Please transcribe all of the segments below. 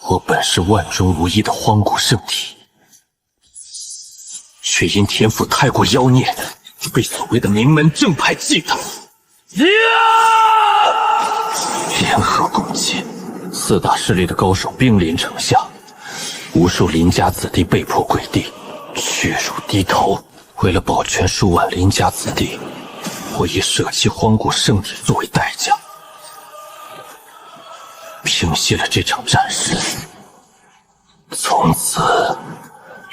我本是万中无一的荒古圣体，却因天赋太过妖孽，被所谓的名门正派忌惮。联合攻击，四大势力的高手兵临城下，无数林家子弟被迫跪地，屈辱低头。为了保全数万林家子弟，我以舍弃荒古圣体作为代价，平息了这场战事。从此，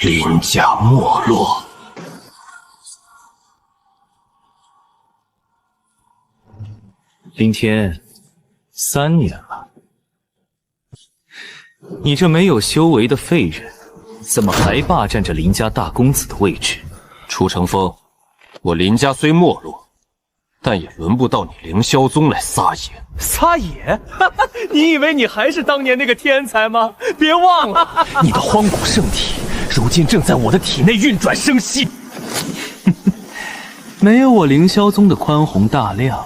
林家没落。林天，3年了，你这没有修为的废人，怎么还霸占着林家大公子的位置？楚成风，我林家虽没落，但也轮不到你凌霄宗来撒野。撒野？你以为你还是当年那个天才吗？别忘了，你的荒古圣体如今正在我的体内运转生息。没有我凌霄宗的宽宏大量，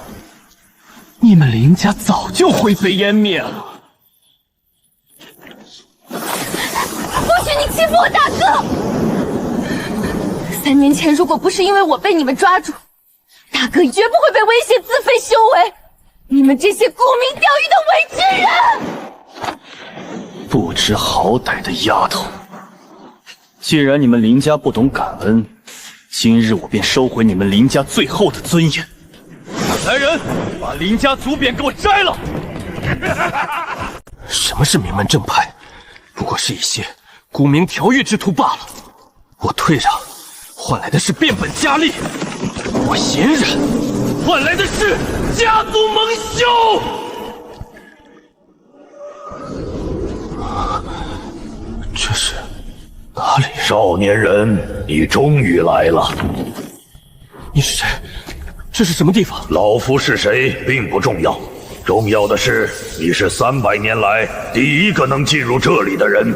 你们林家早就灰飞烟灭了。不许你欺负我大哥！3年前，如果不是因为我被你们抓住，大哥绝不会被威胁自废修为。你们这些沽名钓誉的伪君人！不知好歹的丫头！既然你们林家不懂感恩，今日我便收回你们林家最后的尊严。来人，把林家族匾给我摘了！什么是名门正派？不过是一些沽名钓誉之徒罢了。我退让，换来的是变本加厉；我隐忍，换来的是家族蒙羞。这是哪里？少年人，你终于来了。你是谁？这是什么地方？老夫是谁并不重要，重要的是你是300年来第一个能进入这里的人。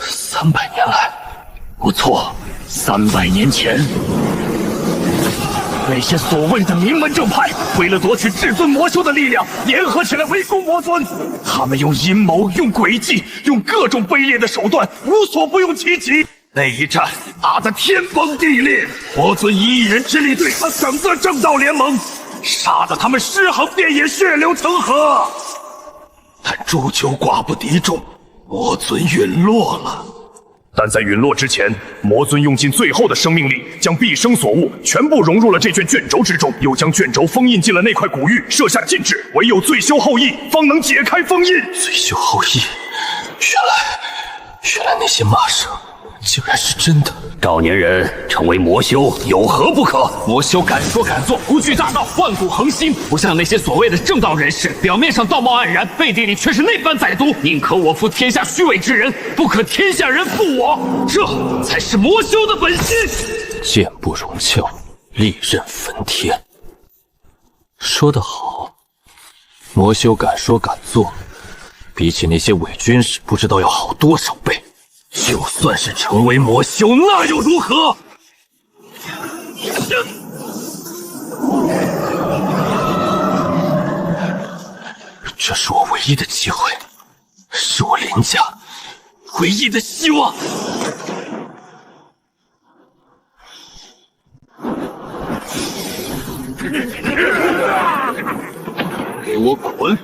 300年来？不错，300年前，那些所谓的名门正派，为了夺取至尊魔修的力量，联合起来围攻魔尊。他们用阴谋，用诡计，用各种卑劣的手段，无所不用其极。那一战打得天崩地裂，魔尊以一人之力对抗整个正道联盟，杀得他们尸横遍野，血流成河。但终究寡不敌众，魔尊陨落了。但在陨落之前，魔尊用尽最后的生命力，将毕生所悟全部融入了这卷卷轴之中，又将卷轴封印进了那块古玉，设下禁制，唯有醉修后羿方能解开封印。醉修后羿，原来那些骂声竟然是真的。少年人，成为魔修有何不可？魔修敢说敢做，不惧大道，万古恒新，不像那些所谓的正道人士，表面上道貌岸然，背地里却是那般歹毒。宁可我负天下虚伪之人，不可天下人负我，这才是魔修的本心。剑不容鞘，利刃焚天。说得好，魔修敢说敢做，比起那些伪军士，不知道要好多少倍。就算是成为魔修，那又如何？这是我唯一的机会，是我林家唯一的希望。给我滚！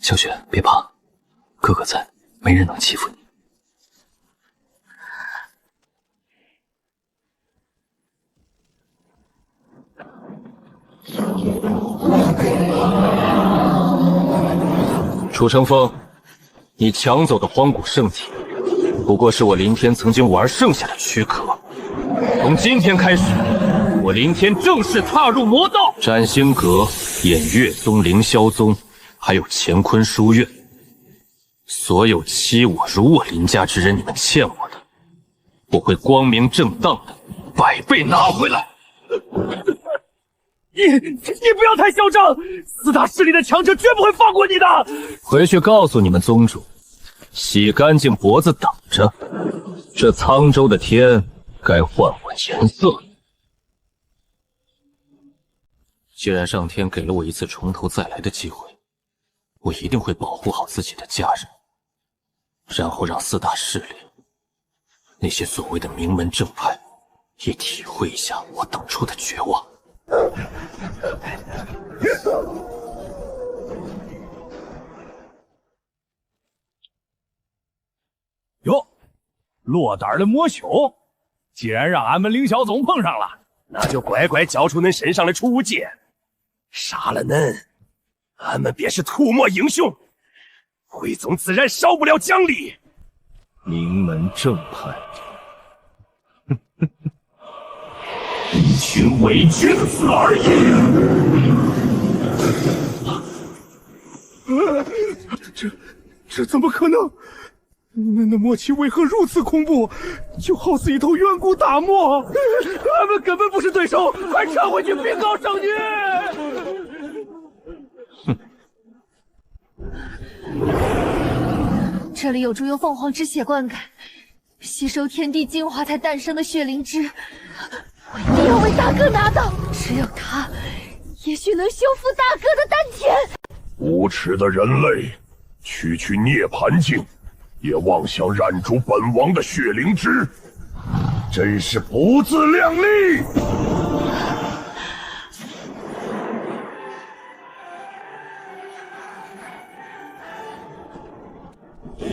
小雪，别怕，哥哥在，没人能欺负你。楚成风，你抢走的荒古圣体，不过是我林天曾经玩剩下的躯壳。从今天开始，我林天正式踏入魔道。占星阁、偃月宗、凌霄宗，还有乾坤书院，所有欺我辱我林家之人，你们欠我的，我会光明正当的100倍拿回来。你不要太嚣张，四大势力的强者绝不会放过你的。回去告诉你们宗主，洗干净脖子等着，这沧州的天该换换颜色了。既然上天给了我一次从头再来的机会，我一定会保护好自己的家人，然后让四大势力，那些所谓的名门正派，也体会一下我当初的绝望。哟，落胆的魔朽，既然让俺们凌霄宗碰上了，那就乖乖交出恁身上的储物剑。杀了恁，俺们便是吐沫英雄，徽宗自然少不了奖励。名门正派，一群伪君子而已。这怎么可能？恁的魔气为何如此恐怖？就好似一头远古大魔，俺们根本不是对手！快撤回去禀告圣女！这里有助用凤凰之血灌溉，吸收天地精华才诞生的血灵芝，我一定要为大哥拿到。只有它，也许能修复大哥的丹田。无耻的人类，区区涅槃境，也妄想染出本王的血灵芝，真是不自量力！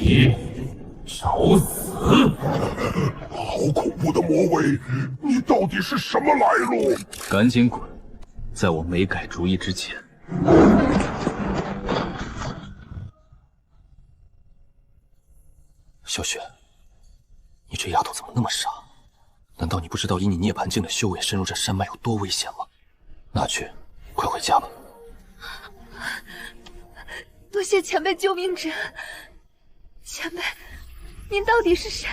你找死！好恐怖的魔威，你到底是什么来路？赶紧滚！在我没改主意之前。小雪，你这丫头怎么那么傻？难道你不知道以你涅槃境的修为深入这山脉有多危险吗？拿去，快回家吧。多谢前辈救命之恩。前辈，您到底是谁？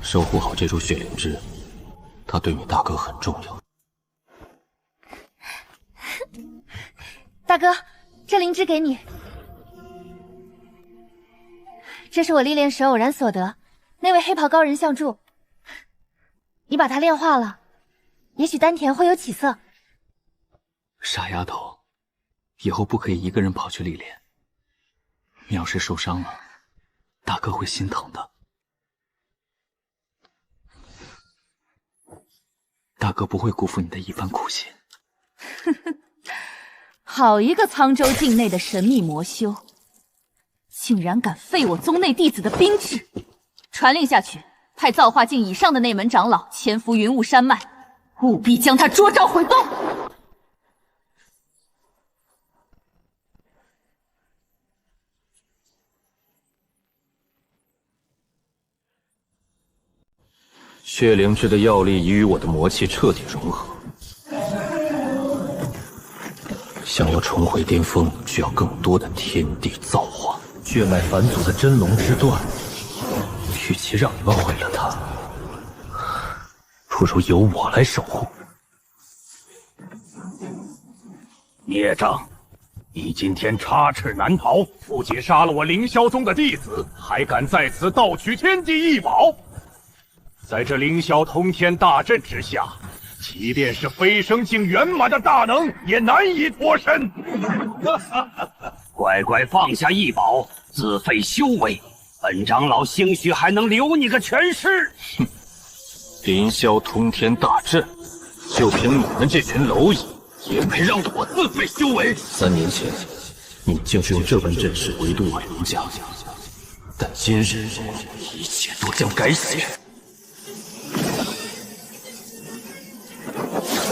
守护好这株血灵芝，它对你大哥很重要。大哥，这灵芝给你。这是我历练时偶然所得，那位黑袍高人相助。你把它炼化了，也许丹田会有起色。傻丫头，以后不可以一个人跑去历练。你要是受伤了，大哥会心疼的。大哥不会辜负你的一番苦心。好一个沧州境内的神秘魔修，竟然敢废我宗内弟子的兵制！传令下去，派造化境以上的内门长老潜伏云雾山脉，务必将他捉招毁宗。血灵芝的药力已与我的魔气彻底融合，想要重回巅峰，需要更多的天地造化。血脉返祖的真龙之断，与其让你们毁了它，不如由我来守护。孽障！你今天插翅难逃，不仅杀了我凌霄宗的弟子，还敢在此盗取天地异宝！在这凌霄通天大阵之下，即便是飞升境圆满的大能，也难以脱身。乖乖放下异宝，自废修为，本长老兴许还能留你个全尸。哼，凌霄通天大阵，就凭你们这群蝼蚁，也配让我自废修为？3年前，你就是用这般阵势围堵我凌家，但今日一切都将改写。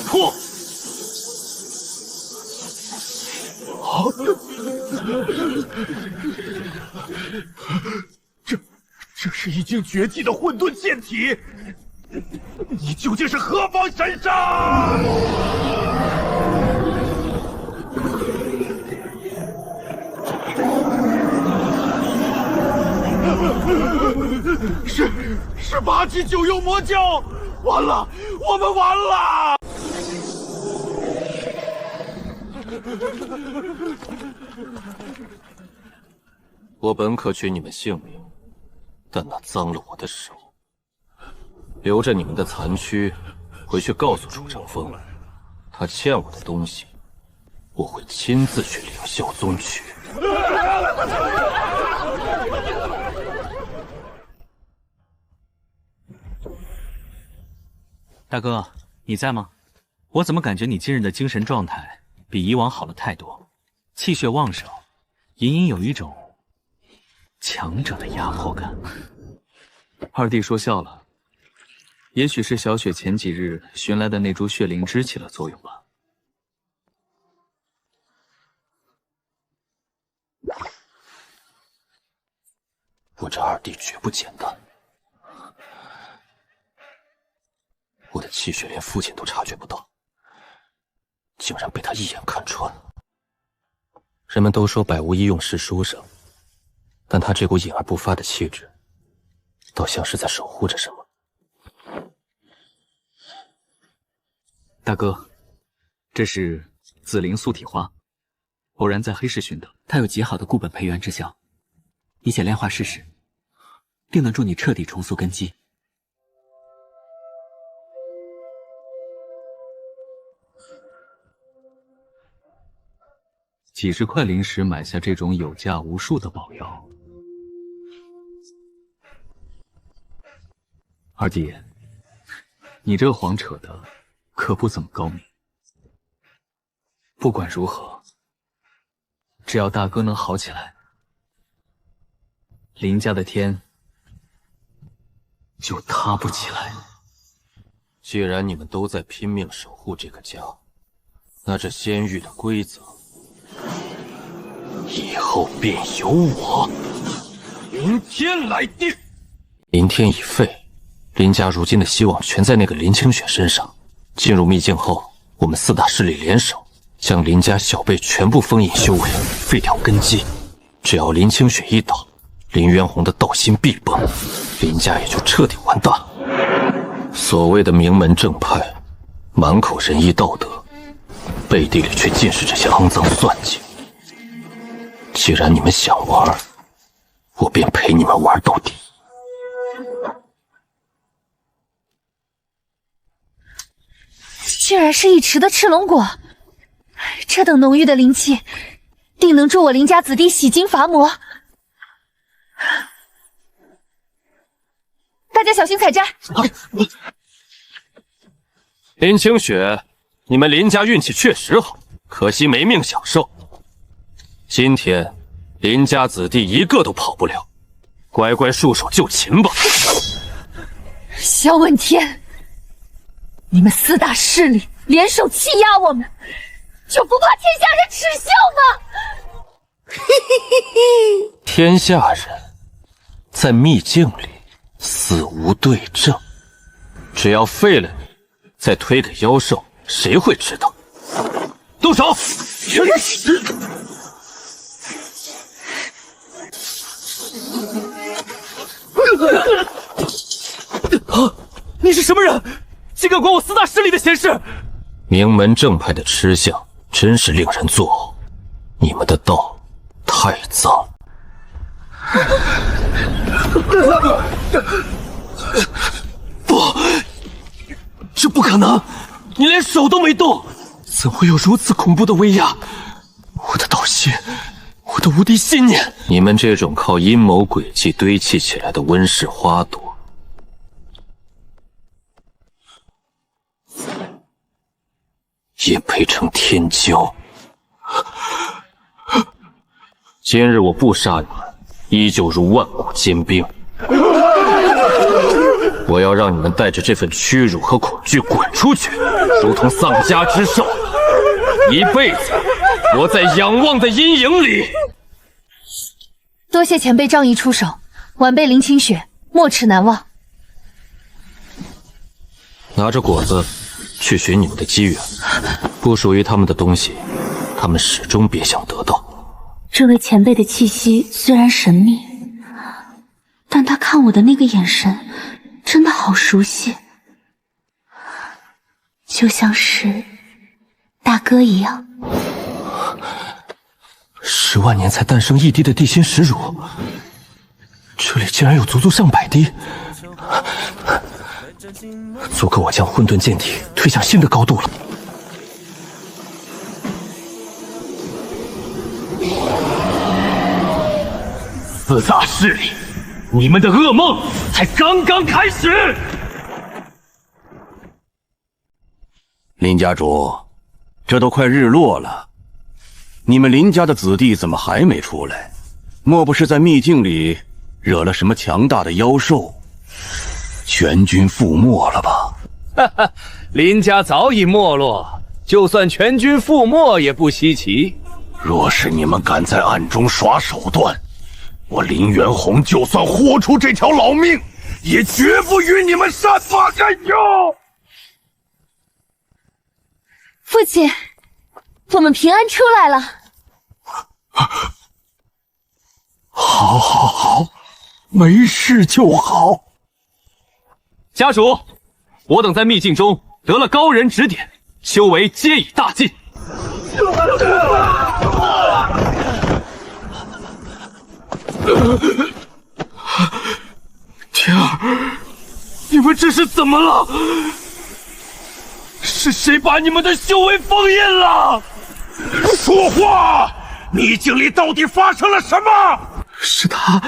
破！这是已经绝迹的混沌剑体，你究竟是何方神圣？是8级九幽魔教，完了，我们完了！我本可取你们性命，但那脏了我的手。留着你们的残躯，回去告诉楚成风，他欠我的东西我会亲自去凌霄宗取。大哥，你在吗？我怎么感觉你今日的精神状态比以往好了太多，气血旺盛，隐隐有一种强者的压迫感。二弟说笑了，也许是小雪前几日寻来的那株血灵芝起了作用吧。我这二弟绝不简单，我的气血连父亲都察觉不到，竟然被他一眼看穿了。人们都说百无一用是书生，但他这股隐而不发的气质，倒像是在守护着什么。大哥，这是紫灵素体花，偶然在黑市寻得，它有极好的固本培元之效，你且炼化试试，定能助你彻底重塑根基。几十块灵石买下这种有价无数的宝药。二弟，你这谎扯的可不怎么高明。不管如何，只要大哥能好起来，林家的天就塌不起来。既然你们都在拼命守护这个家，那这仙域的规则，以后便由我林天来定。林天已废，林家如今的希望全在那个林清雪身上。进入秘境后，我们四大势力联手，将林家小辈全部封印修为，废掉根基。只要林清雪一倒，林渊宏的道心必崩，林家也就彻底完蛋。所谓的名门正派，满口仁义道德，背地里却尽是这些肮脏算计。既然你们想玩，我便陪你们玩到底。居然是一池的赤龙果，这等浓郁的灵气，定能助我林家子弟洗精伐魔。大家小心采摘。林清雪，你们林家运气确实好，可惜没命享受。今天林家子弟一个都跑不了，乖乖束手就擒吧。萧问天，你们四大势力联手欺压我们，就不怕天下人耻笑吗？天下人在秘境里死无对证，只要废了你，再推给妖兽，谁会知道？动手！你是什么人？竟敢管我四大势力的闲事！名门正派的吃相真是令人作呕，你们的道太脏。不，这不可能！你连手都没动，怎会有如此恐怖的威压？我的道心，我的无敌信念！你们这种靠阴谋诡计堆砌起来的温室花朵，也配成天骄？今日我不杀你们，依旧如万古坚冰。我要让你们带着这份屈辱和恐惧滚出去，如同丧家之兽，一辈子活在仰望的阴影里。多谢前辈仗义出手，晚辈林清雪没齿难忘。拿着果子去寻你们的机缘，不属于他们的东西，他们始终别想得到。这位前辈的气息虽然神秘，但他看我的那个眼神真的好熟悉，就像是大哥一样。10万年才诞生一滴的地心石乳，这里竟然有足足上百滴，足够我将混沌剑体推向新的高度了。四大势力，你们的噩梦才刚刚开始。林家主，这都快日落了，你们林家的子弟怎么还没出来？莫不是在秘境里惹了什么强大的妖兽，全军覆没了吧？哈哈，林家早已没落，就算全军覆没也不稀奇。若是你们敢在暗中耍手段，我林元洪就算豁出这条老命，也绝不与你们善罢甘休！父亲，我们平安出来了。好，好，好，没事就好。家主，我等在秘境中得了高人指点，修为皆已大进。天儿，你们这是怎么了？是谁把你们的修为封印了？说话！秘境里到底发生了什么？是他，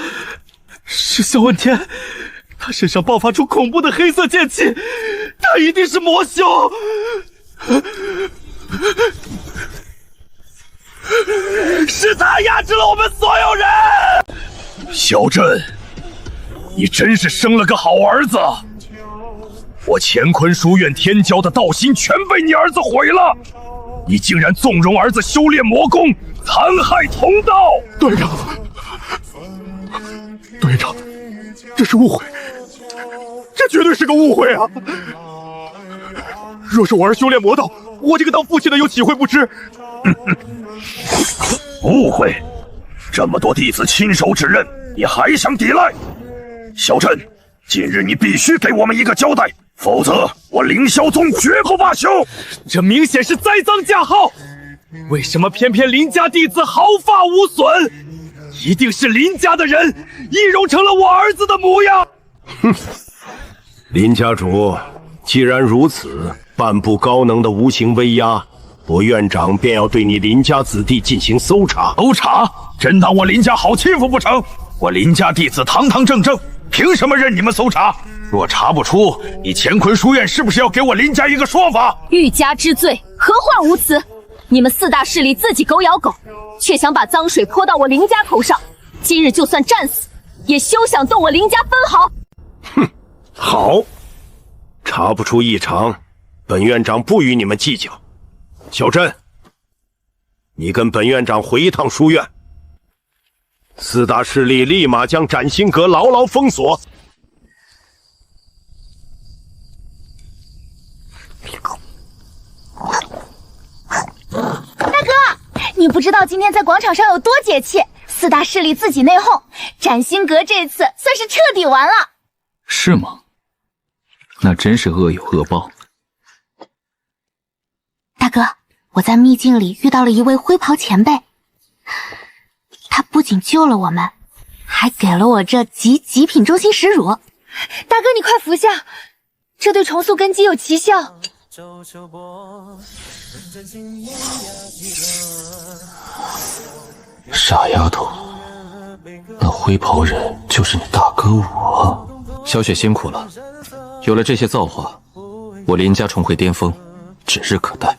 是萧问天，他身上爆发出恐怖的黑色剑气，他一定是魔修。是他压制了我们所有人。小镇，你真是生了个好儿子！我乾坤书院天骄的道心全被你儿子毁了，你竟然纵容儿子修炼魔功，残害同道！队长，队长，这是误会，这绝对是个误会啊！若是我儿修炼魔道，我这个当父亲的又岂会不知？误会？这么多弟子亲手指认，你还想抵赖？小镇，今日你必须给我们一个交代，否则我凌霄宗绝不罢休！这明显是栽赃架号，为什么偏偏林家弟子毫发无损？一定是林家的人易容成了我儿子的模样。哼，林家主，既然如此，半步高能的无形威压，我院长便要对你林家子弟进行搜查。搜查？真当我林家好欺负不成？我林家弟子堂堂正正，凭什么任你们搜查？若查不出，你乾坤书院是不是要给我林家一个说法？欲加之罪，何患无辞？你们四大势力自己狗咬狗，却想把脏水泼到我林家头上。今日就算战死，也休想动我林家分毫。哼，好，查不出异常，本院长不与你们计较。小镇，你跟本院长回一趟书院。四大势力立马将斩心阁牢牢封锁。大哥，你不知道今天在广场上有多解气，四大势力自己内讧，斩心阁这次算是彻底完了。是吗？那真是恶有恶报。大哥，我在秘境里遇到了一位灰袍前辈，他不仅救了我们，还给了我这极品中心石乳。大哥，你快服下，这对重塑根基有奇效。傻丫头，那灰袍人就是你大哥我。小雪辛苦了，有了这些造化，我林家重回巅峰指日可待。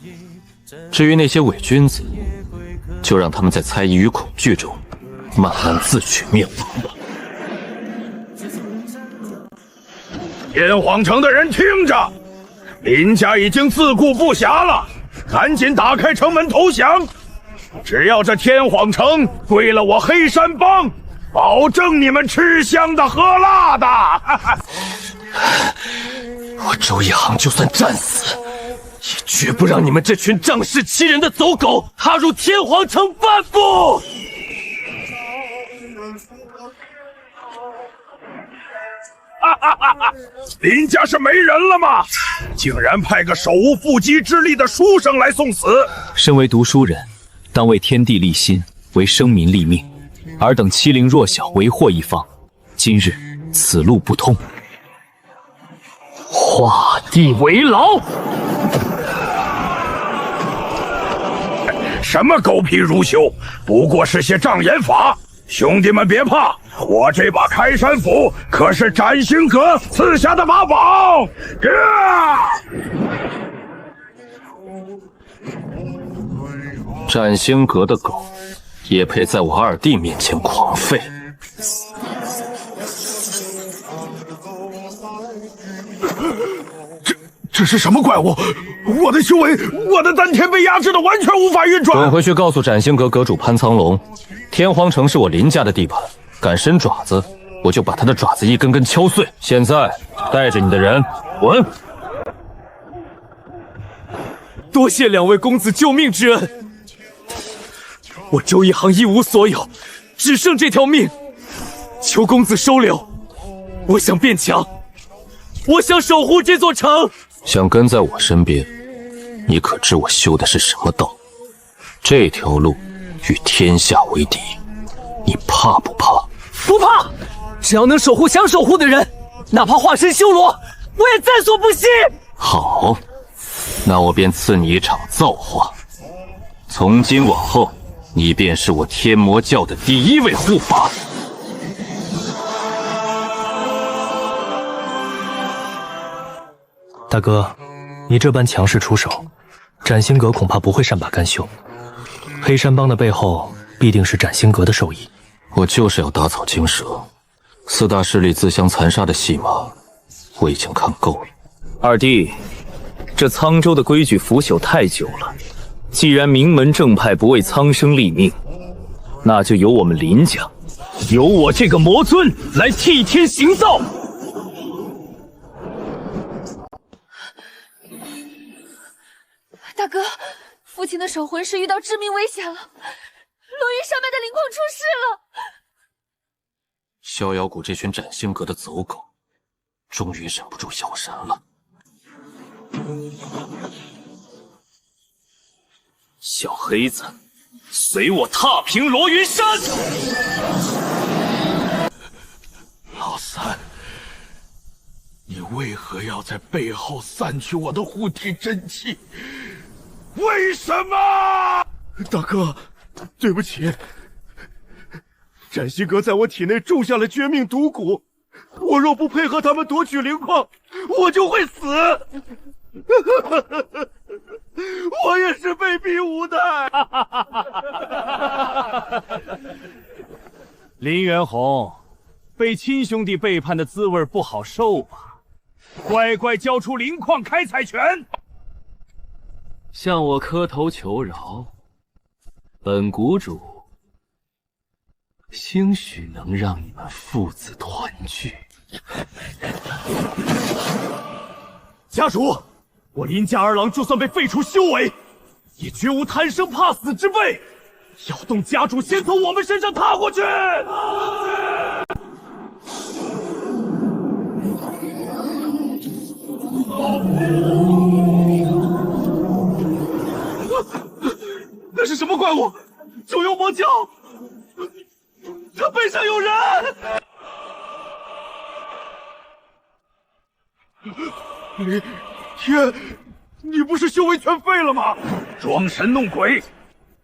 至于那些伪君子，就让他们在猜疑与恐惧中慢慢自取灭亡吧。天皇城的人听着，林家已经自顾不暇了，赶紧打开城门投降！只要这天皇城归了我黑山帮，保证你们吃香的喝辣的！我周一航就算战死，也绝不让你们这群仗势欺人的走狗踏入天皇城半步！林家是没人了吗？竟然派个手无缚鸡之力的书生来送死！身为读书人，当为天地立心，为生民立命。尔等欺凌弱小，为祸一方，今日此路不通。画地为牢！什么狗屁如修，不过是些障眼法。兄弟们别怕，我这把开山斧可是斩星阁赐下的法宝。斩星阁的狗，也配在我二弟面前狂吠？这是什么怪物？我的修为，我的丹田被压制的完全无法运转。滚回去告诉斩星阁阁主潘苍龙，天荒城是我林家的地盘，敢伸爪子，我就把他的爪子一根根敲碎。现在带着你的人滚！多谢两位公子救命之恩，我周一行一无所有，只剩这条命，求公子收留。我想变强，我想守护这座城。想跟在我身边，你可知我修的是什么道？这条路与天下为敌，你怕不怕？不怕，只要能守护想守护的人，哪怕化身修罗，我也在所不惜。好，那我便赐你一场造化。从今往后，你便是我天魔教的第一位护法。大哥，你这般强势出手，斩星阁恐怕不会善罢甘休。黑山帮的背后必定是斩星阁的手艺。我就是要打草惊蛇，四大势力自相残杀的戏码，我已经看够了。二弟，这沧州的规矩腐朽太久了，既然名门正派不为苍生立命，那就由我们林家，由我这个魔尊来替天行道。大哥，父亲的守魂石遇到致命危险了，罗云山脉的灵矿出事了。逍遥谷这群斩星阁的走狗，终于忍不住咬人了。小黑子，随我踏平罗云山！老三，你为何要在背后散去我的护体真气？为什么？大哥，对不起，斩星阁在我体内种下了绝命毒蛊，我若不配合他们夺取灵矿，我就会死。我也是被逼无奈。林元洪，被亲兄弟背叛的滋味不好受吧？乖乖交出灵矿开采权。向我磕头求饶，本谷主兴许能让你们父子团聚。家主，我林家二郎就算被废除修为，也绝无贪生怕死之辈。要动家主，先从我们身上踏过去。那是什么怪物？九幽魔教！他背上有人！天，你不是修为全废了吗？装神弄鬼，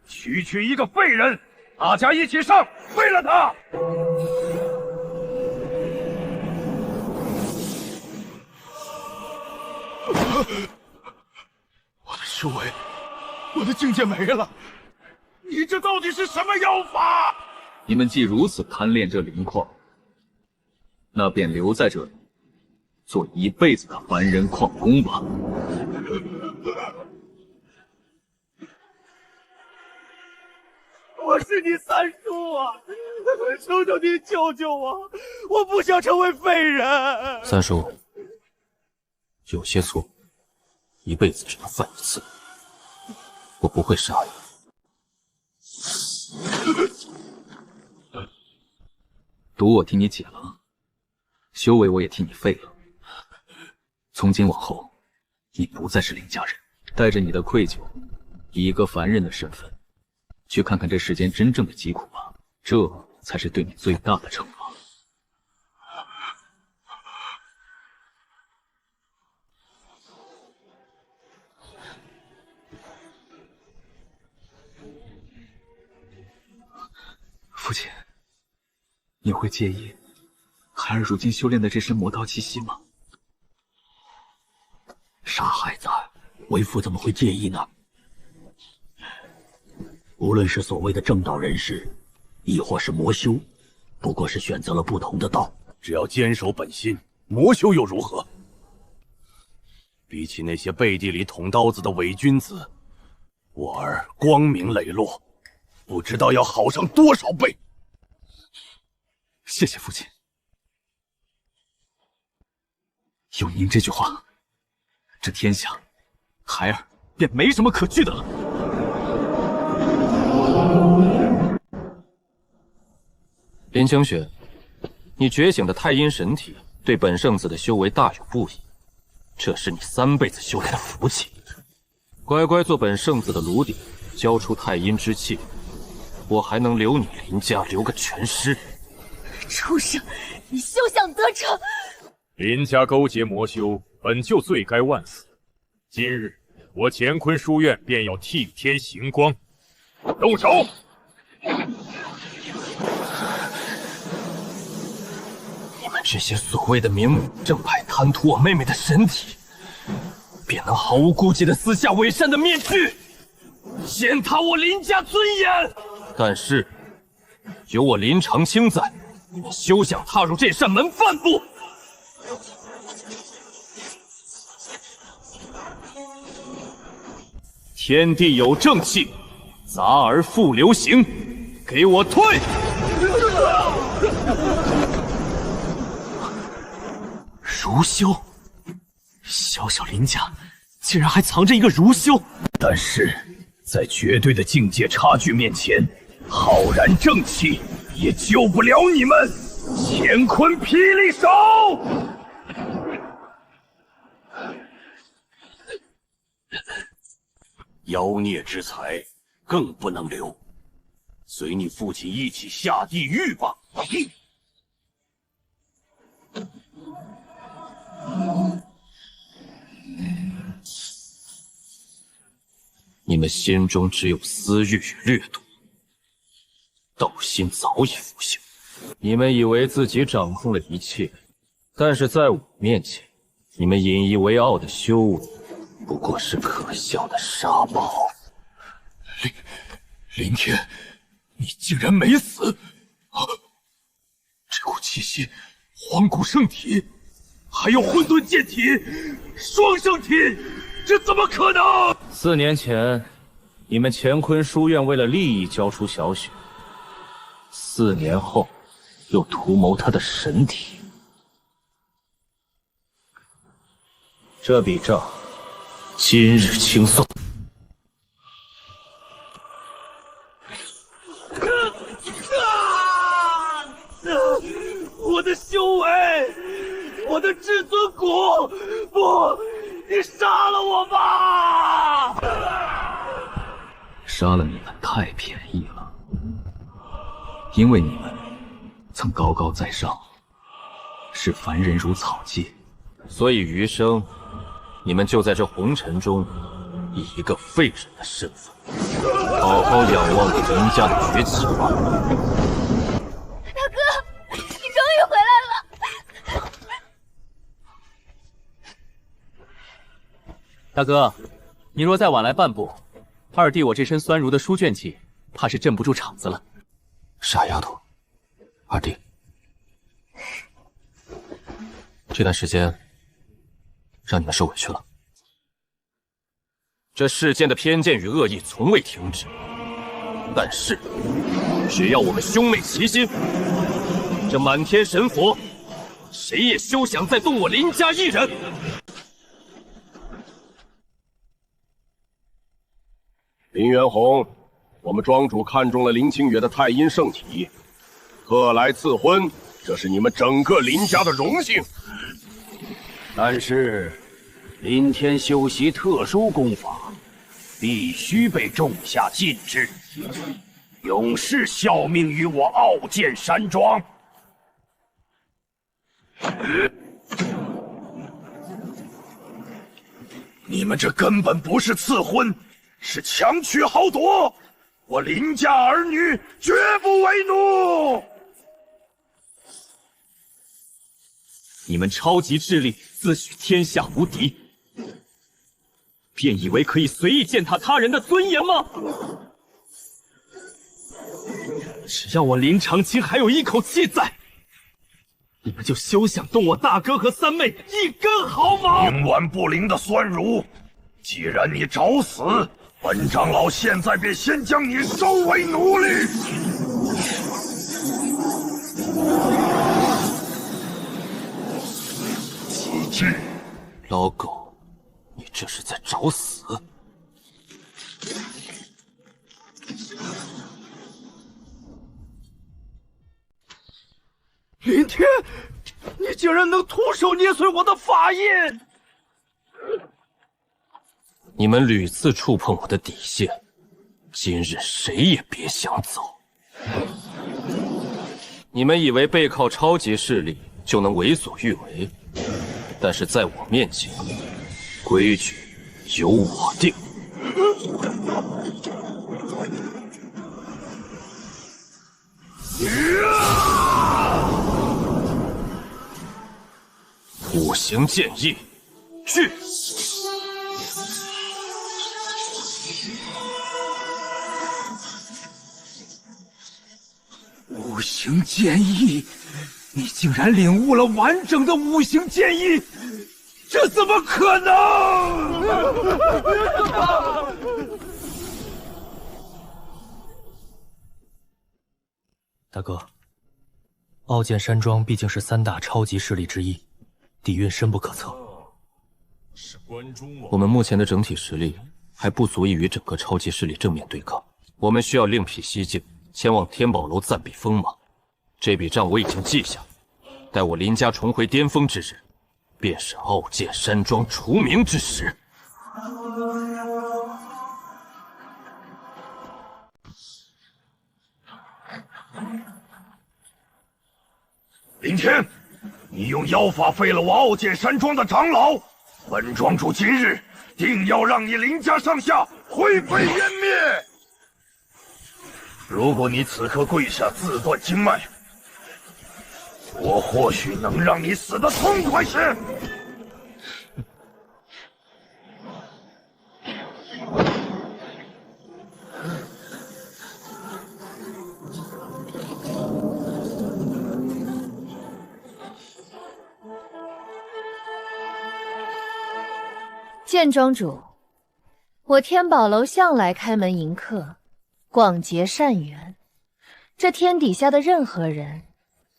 区区一个废人，大家一起上，废了他！我的修为，我的境界没了，你这到底是什么妖法？你们既如此贪恋这灵矿，那便留在这里，做一辈子的凡人矿工吧。我是你三叔啊！求求你救救我！我不想成为废人。三叔，有些错，一辈子只能犯一次。我不会杀你。毒我替你解了，修为我也替你废了。从今往后，你不再是林家人，带着你的愧疚，以一个凡人的身份，去看看这世间真正的疾苦吧，这才是对你最大的惩罚。父亲，你会介意孩儿如今修炼的这身魔道气息吗？傻孩子，为父怎么会介意呢？无论是所谓的正道人士，亦或是魔修，不过是选择了不同的道，只要坚守本心，魔修又如何？比起那些背地里捅刀子的伪君子，我儿光明磊落，不知道要好上多少倍。谢谢父亲，有您这句话，这天下孩儿便没什么可惧的了。林清雪，你觉醒的太阴神体对本圣子的修为大有不疑，这是你3辈子修来的福气。乖乖做本圣子的炉鼎，交出太阴之气，我还能留你林家留个全尸。畜生，你休想得逞！林家勾结魔修，本就罪该万死。今日我乾坤书院便要替天行光，动手！你们这些所谓的明武正派贪图我妹妹的神体，便能毫无顾忌地撕下伪善的面具，践踏我林家尊严。但是有我林长青在，你们休想踏入这扇门半步。天地有正气，杂而复流行，给我退！如修，小小林家竟然还藏着一个如修。但是在绝对的境界差距面前，浩然正气也救不了你们！乾坤霹雳手！妖孽之才更不能留，随你父亲一起下地狱吧！你们心中只有私欲与掠夺，斗心早已腐朽。你们以为自己掌控了一切，但是在我面前，你们引以为傲的修为，不过是可笑的沙包。林天，你竟然没死！这股气息，黄骨圣体，还有混沌剑体，双圣体，这怎么可能？4年前，你们乾坤书院为了利益交出小雪，4年后又图谋他的神体。这笔账，今日清算。我的修为，我的至尊骨！不，你杀了我吧！杀了你们太便宜了，因为你们曾高高在上，视凡人如草芥，所以余生，你们就在这红尘中，以一个废人的身份，好好仰望着林家的崛起吧。大哥，你终于回来了！大哥，你若再晚来半步，二弟我这身酸如的书卷气，怕是镇不住场子了。傻丫头，二弟，这段时间让你们受委屈了。这世间的偏见与恶意从未停止，但是只要我们兄妹齐心，这满天神佛，谁也休想再动我林家一人。林元洪，我们庄主看中了林清月的太阴圣体，特来赐婚，这是你们整个林家的荣幸。但是，林天修习特殊功法，必须被种下禁制，永世效命于我傲剑山庄。你们这根本不是赐婚，是强取豪夺！我林家儿女绝不为奴！你们超级智力自诩天下无敌，便以为可以随意践踏他人的尊严吗？只要我林长青还有一口气在，你们就休想动我大哥和三妹一根毫毛！冥顽不灵的酸儒，既然你找死，本长老现在便先将你收为奴隶。机智，老狗，你这是在找死！林天，你竟然能徒手捏碎我的法印！你们屡次触碰我的底线，今日谁也别想走。你们以为背靠超级势力就能为所欲为，但是在我面前，规矩由我定。五行剑意，去！五行剑意，你竟然领悟了完整的五行剑意，这怎么可能？大哥，傲剑山庄毕竟是三大超级势力之一，底蕴深不可测。我们目前的整体实力还不足以与整个超级势力正面对抗，我们需要另辟蹊径，前往天宝楼暂避锋芒。这笔账我已经记下，待我林家重回巅峰之日，便是傲剑山庄除名之时。林天，你用妖法废了我傲剑山庄的长老，本庄主今日定要让你林家上下灰飞烟灭！如果你此刻跪下自断经脉，我或许能让你死得痛快些。剑庄主，我天宝楼向来开门迎客，广结善缘。这天底下的任何人，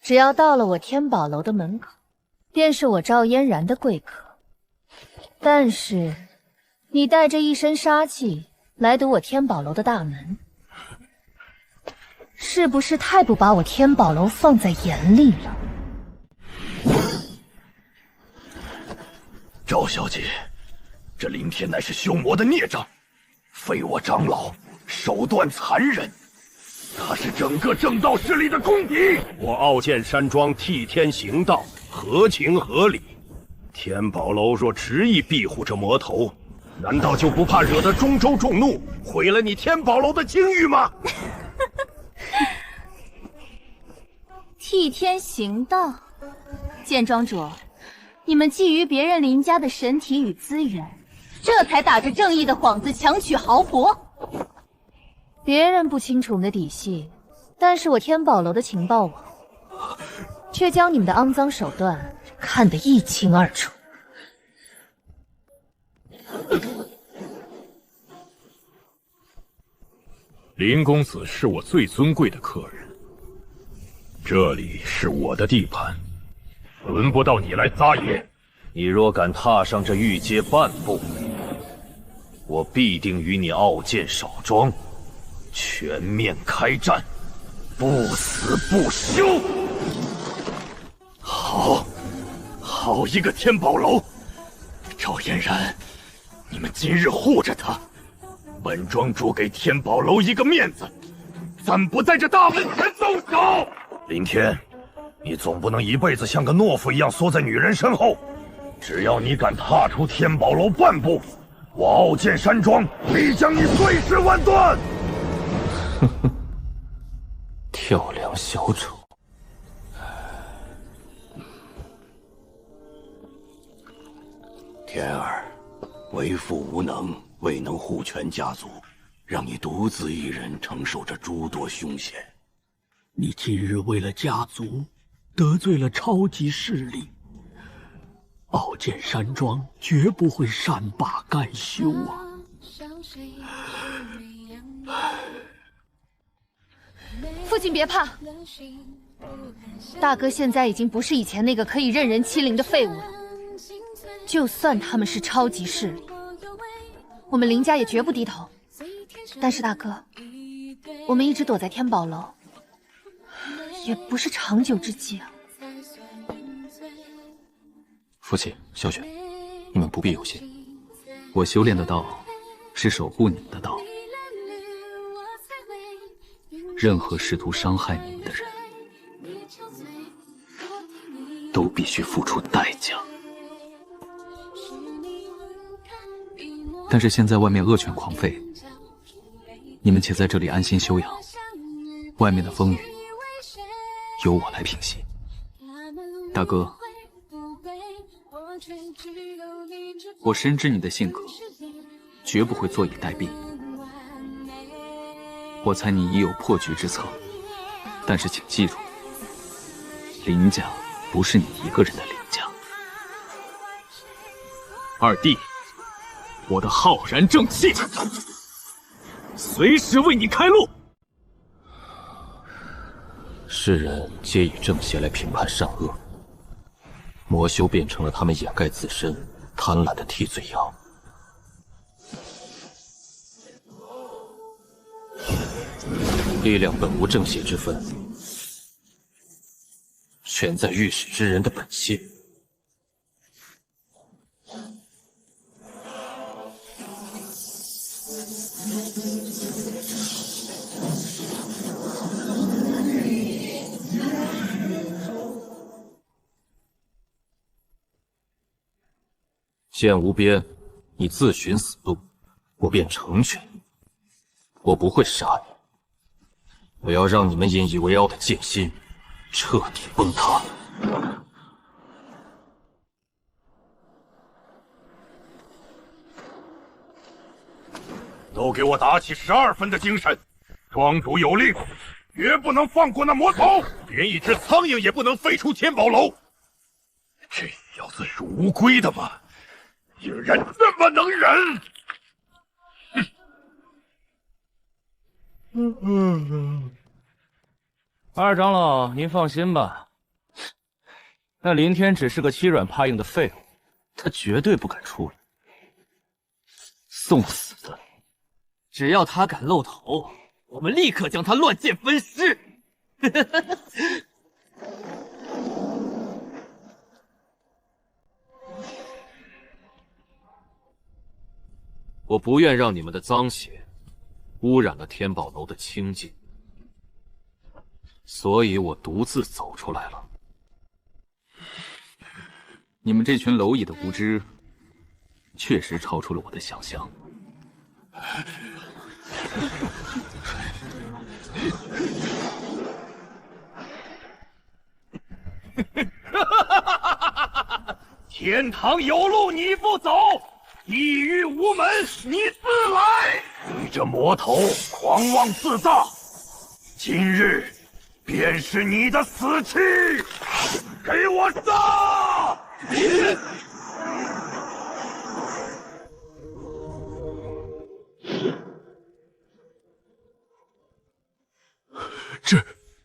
只要到了我天宝楼的门口，便是我赵嫣然的贵客。但是，你带着一身杀气来堵我天宝楼的大门，是不是太不把我天宝楼放在眼里了？赵小姐，这林天乃是修魔的孽障，废我长老，手段残忍，他是整个正道势力的公敌。我傲剑山庄替天行道，合情合理。天宝楼若执意庇护这魔头，难道就不怕惹得中州众怒，毁了你天宝楼的声誉吗？替天行道，剑庄主，你们觊觎别人林家的神体与资源，这才打着正义的幌子强取豪夺。别人不清楚我们的底细，但是我天宝楼的情报网却将你们的肮脏手段看得一清二楚。林公子是我最尊贵的客人，这里是我的地盘，轮不到你来撒野。你若敢踏上这玉阶半步，我必定与你傲剑少庄全面开战，不死不休。好一个天宝楼！赵嫣然，你们今日护着他，本庄主给天宝楼一个面子，暂不在这大门前动手。林天，你总不能一辈子像个懦夫一样缩在女人身后。只要你敢踏出天宝楼半步，我傲剑山庄必将你碎尸万段！哼哼，跳梁小丑。天儿，为父无能，未能护全家族，让你独自一人承受着诸多凶险。你今日为了家族，得罪了超级势力，傲剑山庄绝不会善罢甘休啊！父亲别怕，大哥现在已经不是以前那个可以任人欺凌的废物了。就算他们是超级势力，我们林家也绝不低头。但是大哥，我们一直躲在天宝楼，也不是长久之计啊。父亲、小雪，你们不必忧心。我修炼的道是守护你们的道，任何试图伤害你们的人，都必须付出代价。但是现在外面恶犬狂吠，你们且在这里安心休养，外面的风雨由我来平息。大哥，我深知你的性格，绝不会坐以待毙。我猜你已有破局之策，但是请记住，林家不是你一个人的林家。二弟，我的浩然正气，随时为你开路。世人皆以正邪来评判善恶，魔修变成了他们掩盖自身、贪婪的替罪羊。力量本无正邪之分，全在御史之人的本性。剑无边，你自寻死路，我便成全。我不会杀你，我要让你们引以为傲的剑心彻底崩塌。都给我打起12分的精神！庄主有令，绝不能放过那魔头，连一只苍蝇也不能飞出天宝楼。这小子是无归的吗？竟然这么能忍！二长老，您放心吧，那林天只是个欺软怕硬的废物，他绝对不敢出来。送死的，只要他敢露头，我们立刻将他乱箭分尸。我不愿让你们的脏血污染了天宝楼的清净，所以我独自走出来了。你们这群蝼蚁的无知，确实超出了我的想象。天堂有路你不走，地狱无门你自来！你这魔头狂妄自大，今日便是你的死期！给我杀！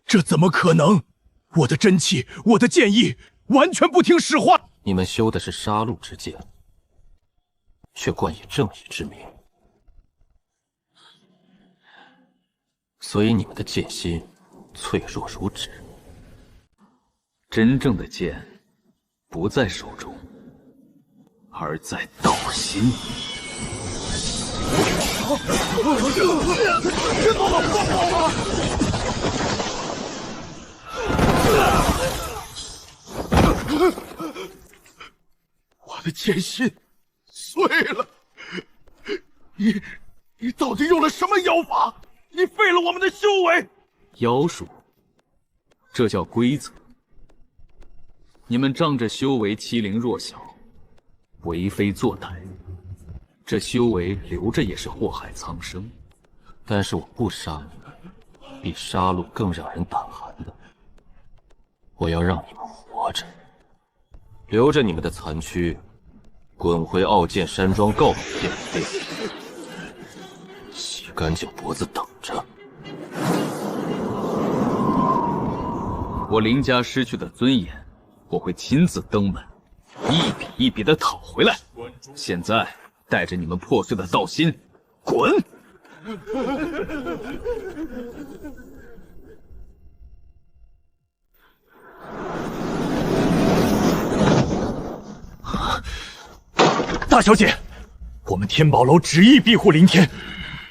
这怎么可能？我的真气，我的剑意，完全不听使唤。你们修的是杀戮之剑，却冠以正义之名，所以你们的剑心脆弱如纸。真正的剑不在手中，而在道心。我的剑心碎了！你到底用了什么妖法？你废了我们的修为！妖术，这叫规则。你们仗着修为欺凌弱小，为非作歹，这修为留着也是祸害苍生。但是我不杀你，比杀戮更让人胆寒的。我要让你们活着，留着你们的残躯，滚回傲剑山庄告老天妃，洗干净脖子等着。我林家失去的尊严，我会亲自登门，一笔一笔的讨回来。现在带着你们破碎的道心，滚！大小姐，我们天宝楼执意庇护林天，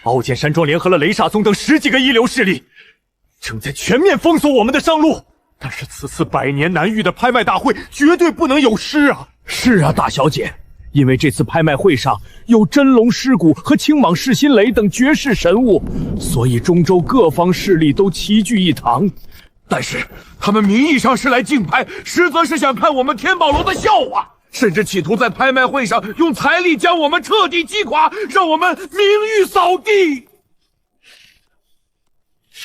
傲剑山庄联合了雷煞宗等10几个一流势力，正在全面封锁我们的上路。但是此次百年难遇的拍卖大会绝对不能有失啊！是啊，大小姐，因为这次拍卖会上有真龙尸骨和青蟒噬心雷等绝世神物，所以中州各方势力都齐聚一堂。但是他们名义上是来竞拍，实则是想看我们天宝楼的笑话，甚至企图在拍卖会上用财力将我们彻底击垮，让我们名誉扫地。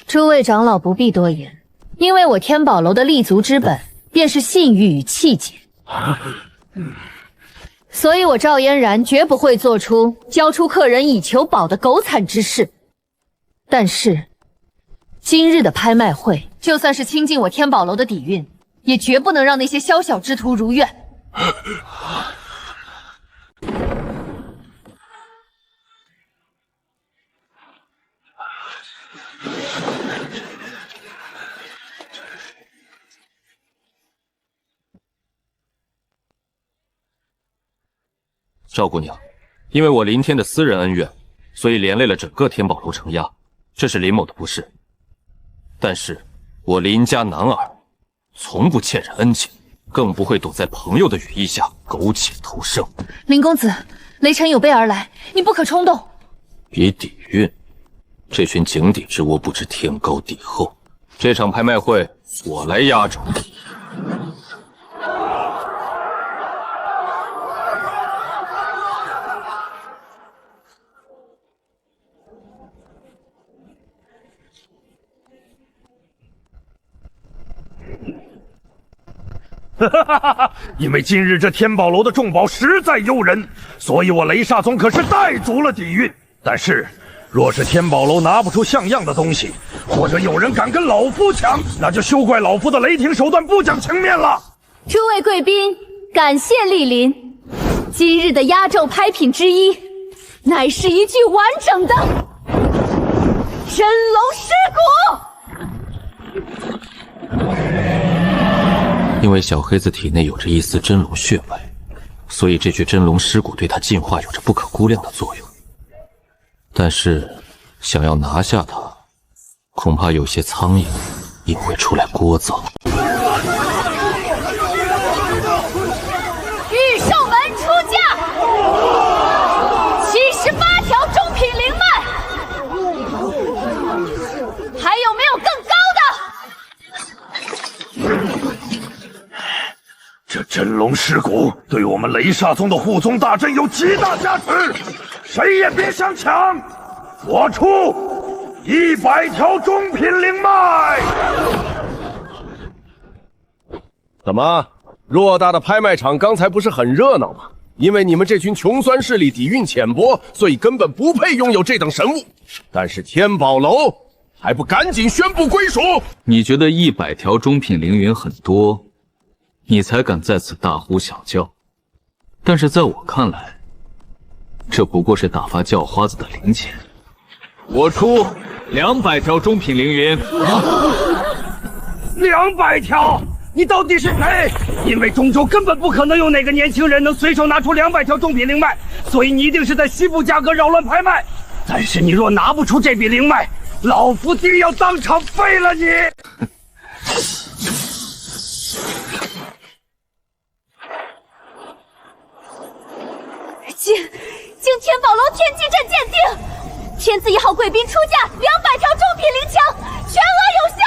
诸位长老不必多言，因为我天宝楼的立足之本便是信誉与气节，所以我赵嫣然绝不会做出交出客人以求宝的苟惨之事。但是今日的拍卖会，就算是倾尽我天宝楼的底蕴，也绝不能让那些宵小之徒如愿。赵姑娘，因为我林天的私人恩怨，所以连累了整个天宝楼承压，这是林某的不是。但是我林家男儿从不欠人恩情，更不会躲在朋友的羽翼下苟且偷生。林公子，雷晨有备而来，你不可冲动。比底蕴，这群井底之窝不知天高地厚。这场拍卖会我来压轴。因为今日这天宝楼的重宝实在诱人，所以我雷煞宗可是带足了底蕴。但是，若是天宝楼拿不出像样的东西，或者有人敢跟老夫抢，那就休怪老夫的雷霆手段不讲情面了。诸位贵宾，感谢莅临。今日的压轴拍品之一，乃是一具完整的真龙尸骨。因为小黑子体内有着一丝真龙血脉，所以这具真龙尸骨对他进化有着不可估量的作用。但是，想要拿下它，恐怕有些苍蝇也会出来聒噪。御兽门出价78条中品灵脉，还有没有更高的？这真龙尸骨对我们雷煞宗的护宗大阵有极大加持，谁也别想抢！我出100条中品灵脉。怎么，偌大的拍卖场刚才不是很热闹吗？因为你们这群穷酸势力底蕴浅薄，所以根本不配拥有这等神物。但是天宝楼还不赶紧宣布归属？你觉得100条中品凌云很多，你才敢在此大呼小叫。但是在我看来，这不过是打发叫花子的零钱。我出200条中品凌云。200条？你到底是谁？因为中州根本不可能有哪个年轻人能随手拿出200条中品灵脉，所以你一定是在西部价格扰乱拍卖。但是你若拿不出这笔灵脉，老夫定要当场废了你！经天宝楼天机阵鉴定，天字1号贵宾出价200条中品灵枪，全额有效。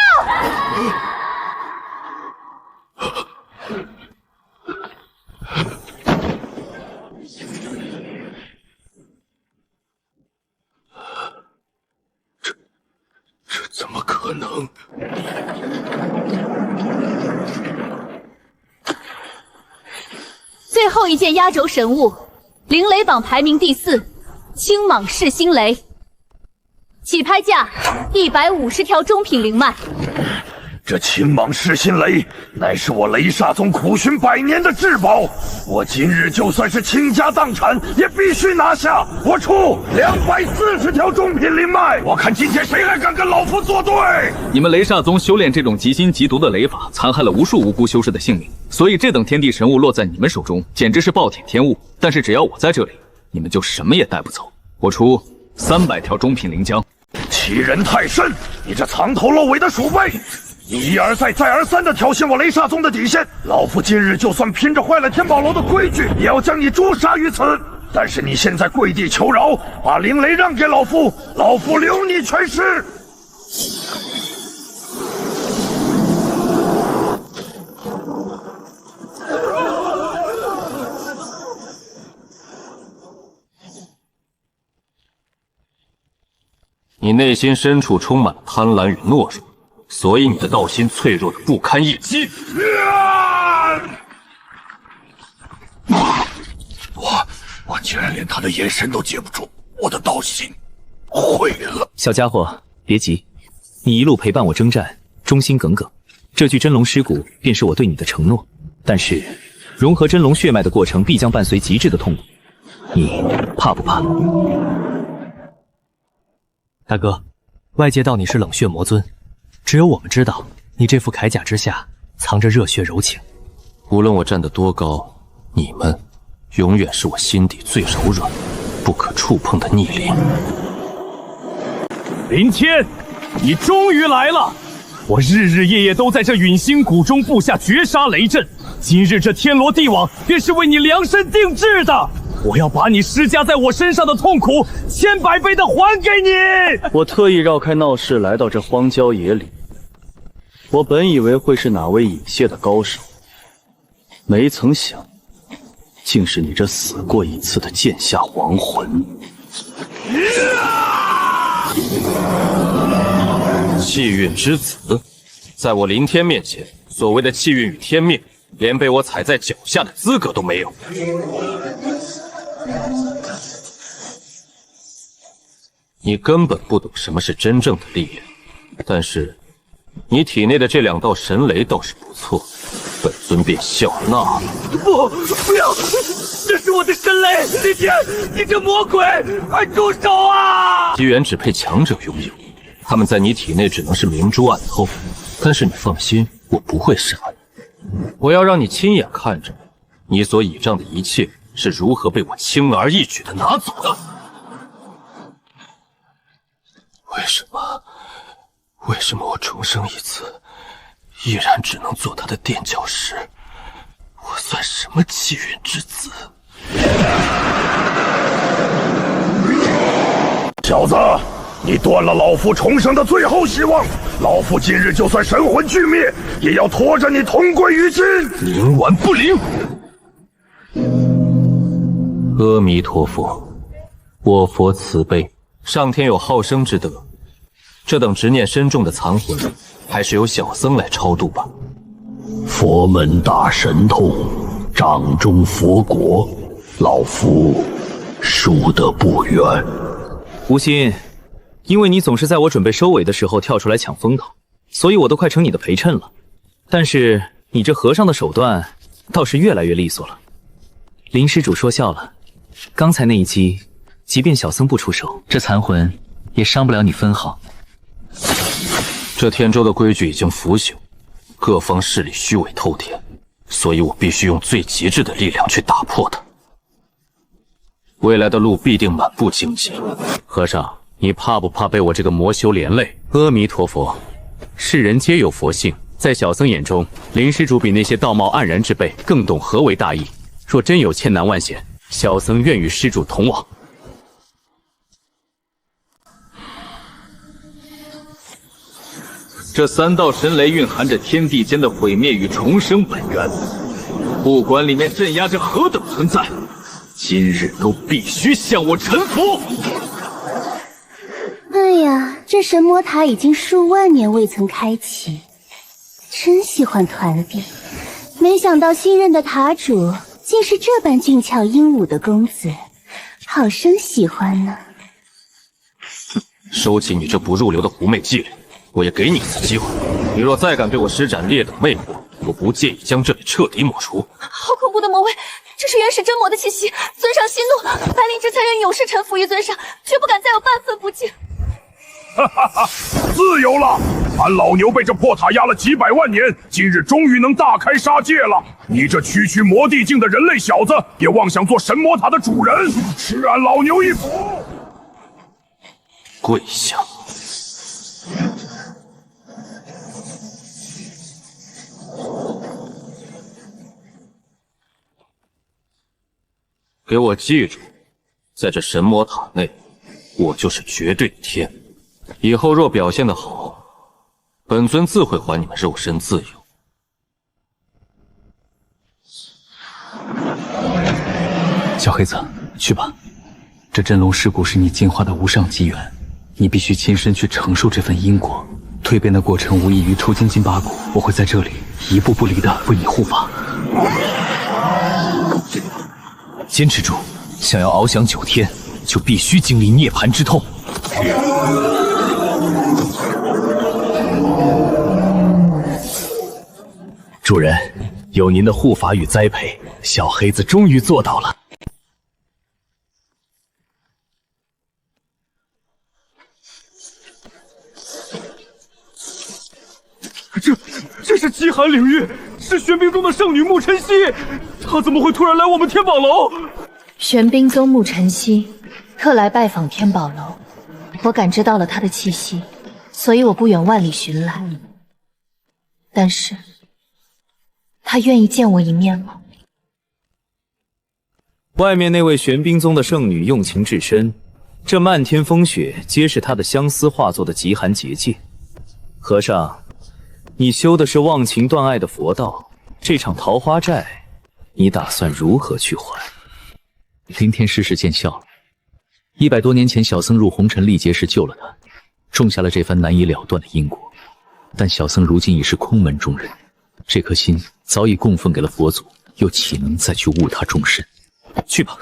可能。最后一件压轴神物，灵雷榜排名第4，青蟒噬心雷，起拍价150条中品灵脉。这青蟒噬心雷乃是我雷煞宗苦寻100年的至宝，我今日就算是倾家荡产也必须拿下！我出240条中品灵脉，我看今天谁还敢跟老夫作对！你们雷煞宗修炼这种极辛极毒的雷法，残害了无数无辜修士的性命，所以这等天地神物落在你们手中，简直是暴殄天物。但是只要我在这里，你们就什么也带不走。我出300条中品灵浆。欺人太甚！你这藏头露尾的鼠辈！你一而再再而三地挑衅我雷煞宗的底线，老夫今日就算拼着坏了天宝楼的规矩，也要将你诛杀于此。但是你现在跪地求饶，把灵雷让给老夫，老夫留你全尸。你内心深处充满了贪婪与懦弱，所以你的道心脆弱的不堪一击。我竟然连他的眼神都接不住，我的道心毁了。小家伙，别急，你一路陪伴我征战，忠心耿耿，这具真龙尸骨便是我对你的承诺。但是，融合真龙血脉的过程必将伴随极致的痛苦，你怕不怕？大哥，外界道你是冷血魔尊，只有我们知道，你这副铠甲之下藏着热血柔情。无论我站得多高，你们永远是我心底最柔软、不可触碰的逆鳞。林天，你终于来了！我日日夜夜都在这陨星谷中布下绝杀雷阵，今日这天罗地网便是为你量身定制的。我要把你施加在我身上的痛苦10000倍的还给你！我特意绕开闹市来到这荒郊野里，我本以为会是哪位隐泄的高手，没曾想，竟是你这死过一次的剑下亡魂。气运之子，在我林天面前，所谓的气运与天命，连被我踩在脚下的资格都没有。你根本不懂什么是真正的力量，但是你体内的这2道神雷倒是不错，本尊便笑纳了。不要！这是我的神雷！林天，你这魔鬼，快住手啊！机缘只配强者拥有，他们在你体内只能是明珠暗透。但是你放心，我不会杀你，我要让你亲眼看着你所倚仗的一切是如何被我轻而易举的拿走的。为什么我重生一次，依然只能做他的垫脚石？我算什么气运之子？小子，你断了老夫重生的最后希望，老夫今日就算神魂俱灭，也要拖着你同归于尽！冥顽不灵！阿弥陀佛，我佛慈悲，上天有好生之德，这等执念深重的残魂，还是由小僧来超度吧。佛门大神通，掌中佛国，老夫输得不远。无心，因为你总是在我准备收尾的时候跳出来抢风头，所以我都快成你的陪衬了。但是你这和尚的手段倒是越来越利索了。林施主说笑了，刚才那一击，即便小僧不出手，这残魂也伤不了你分毫。这天州的规矩已经腐朽，各方势力虚伪透天，所以我必须用最极致的力量去打破它。未来的路必定满布荆棘。和尚，你怕不怕被我这个魔修连累？阿弥陀佛，世人皆有佛性，在小僧眼中，林施主比那些道貌岸然之辈更懂何为大义。若真有千难万险，小僧愿与施主同往。这3道神雷蕴含着天地间的毁灭与重生本源，不管里面镇压着何等存在，今日都必须向我臣服。哎呀，这神魔塔已经数万年未曾开启，真喜欢团地。没想到新任的塔主竟是这般俊俏英武的公子，好生喜欢呢。收起你这不入流的狐媚伎俩，我也给你一次机会。你若再敢对我施展劣等魅惑，我不介意将这里彻底抹除。好恐怖的魔味，这是原始真魔的气息。尊上息怒，白灵之才愿永世臣服于尊上，绝不敢再有半分不敬。哈哈哈，自由了！俺老牛被这破塔压了几百万年，今日终于能大开杀戒了。你这区区魔帝境的人类小子，也妄想做神魔塔的主人，吃俺老牛一斧！跪下！给我记住，在这神魔塔内，我就是绝对的天。以后若表现得好，本尊自会还你们肉身自由。小黑子，去吧。这真龙尸骨是你进化的无上机缘，你必须亲身去承受这份因果。蜕变的过程无异于抽筋筋拔骨，我会在这里一步不离的为你护法。坚持住，想要翱翔9天，就必须经历涅槃之痛。主人，有您的护法与栽培，小黑子终于做到了。这是极寒领域，是玄冰宗的圣女沐晨曦，她怎么会突然来我们天宝楼？玄冰宗沐晨曦特来拜访天宝楼，我感知到了她的气息，所以我不远万里寻来。但是，她愿意见我一面吗？外面那位玄冰宗的圣女用情至深，这漫天风雪皆是她的相思化作的极寒结界。和尚，你修的是忘情断爱的佛道，这场桃花债，你打算如何去还？林天施时见效了。100多年前，小僧入红尘历劫时救了他，种下了这番难以了断的因果。但小僧如今已是空门中人，这颗心早已供奉给了佛祖，又岂能再去误他终身？去吧，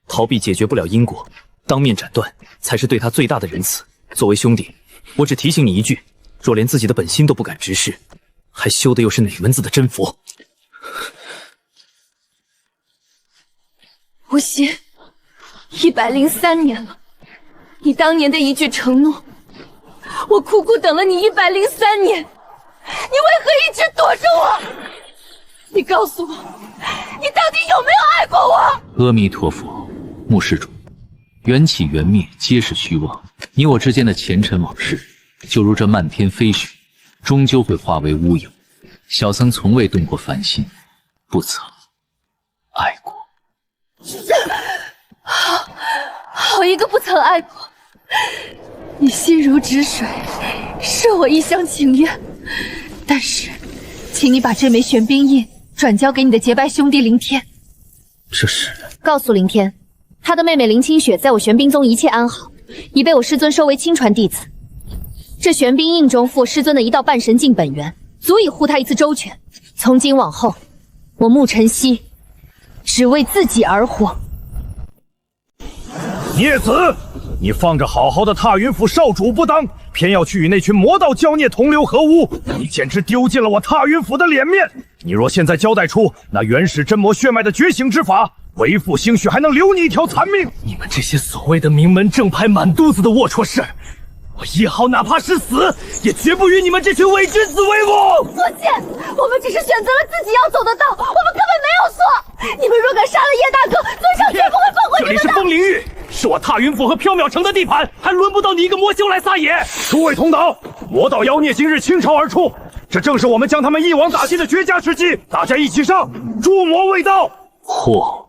逃避解决不了因果，当面斩断才是对他最大的仁慈。作为兄弟，我只提醒你一句。若连自己的本心都不敢直视，还修的又是哪门子的真佛？无心，103年了，你当年的一句承诺，我苦苦等了你103年，你为何一直躲着我？你告诉我，你到底有没有爱过我？阿弥陀佛，穆施主，缘起缘灭皆是虚妄，你我之间的前尘往事。就如这漫天飞雪，终究会化为乌有。小僧从未动过凡心，不曾爱过。好一个不曾爱过！你心如止水，是我一厢情愿。但是，请你把这枚玄冰印转交给你的结拜兄弟凌天。这是告诉凌天，他的妹妹林清雪在我玄冰宗一切安好，已被我师尊收为亲传弟子。这玄冰印中附师尊的一道半神境本源，足以护他一次周全。从今往后，我沐晨曦只为自己而活。孽子，你放着好好的踏云府少主不当，偏要去与那群魔道妖孽同流合污，你简直丢尽了我踏云府的脸面。你若现在交代出那原始真魔血脉的觉醒之法，为父兴许还能留你一条残命。你们这些所谓的名门正派满肚子的龌龊事，我一号哪怕是死，也绝不与你们这群伪君子为伍！父亲，我们只是选择了自己要走的道，我们根本没有错。你们若敢杀了叶大哥，尊上绝不会放过你们的。这里是风灵域，是我踏云府和缥缈城的地盘，还轮不到你一个魔修来撒野。诸位同党，魔道妖孽今日倾巢而出，这正是我们将他们一网打尽的绝佳时机。大家一起上，诛魔未到。嚯！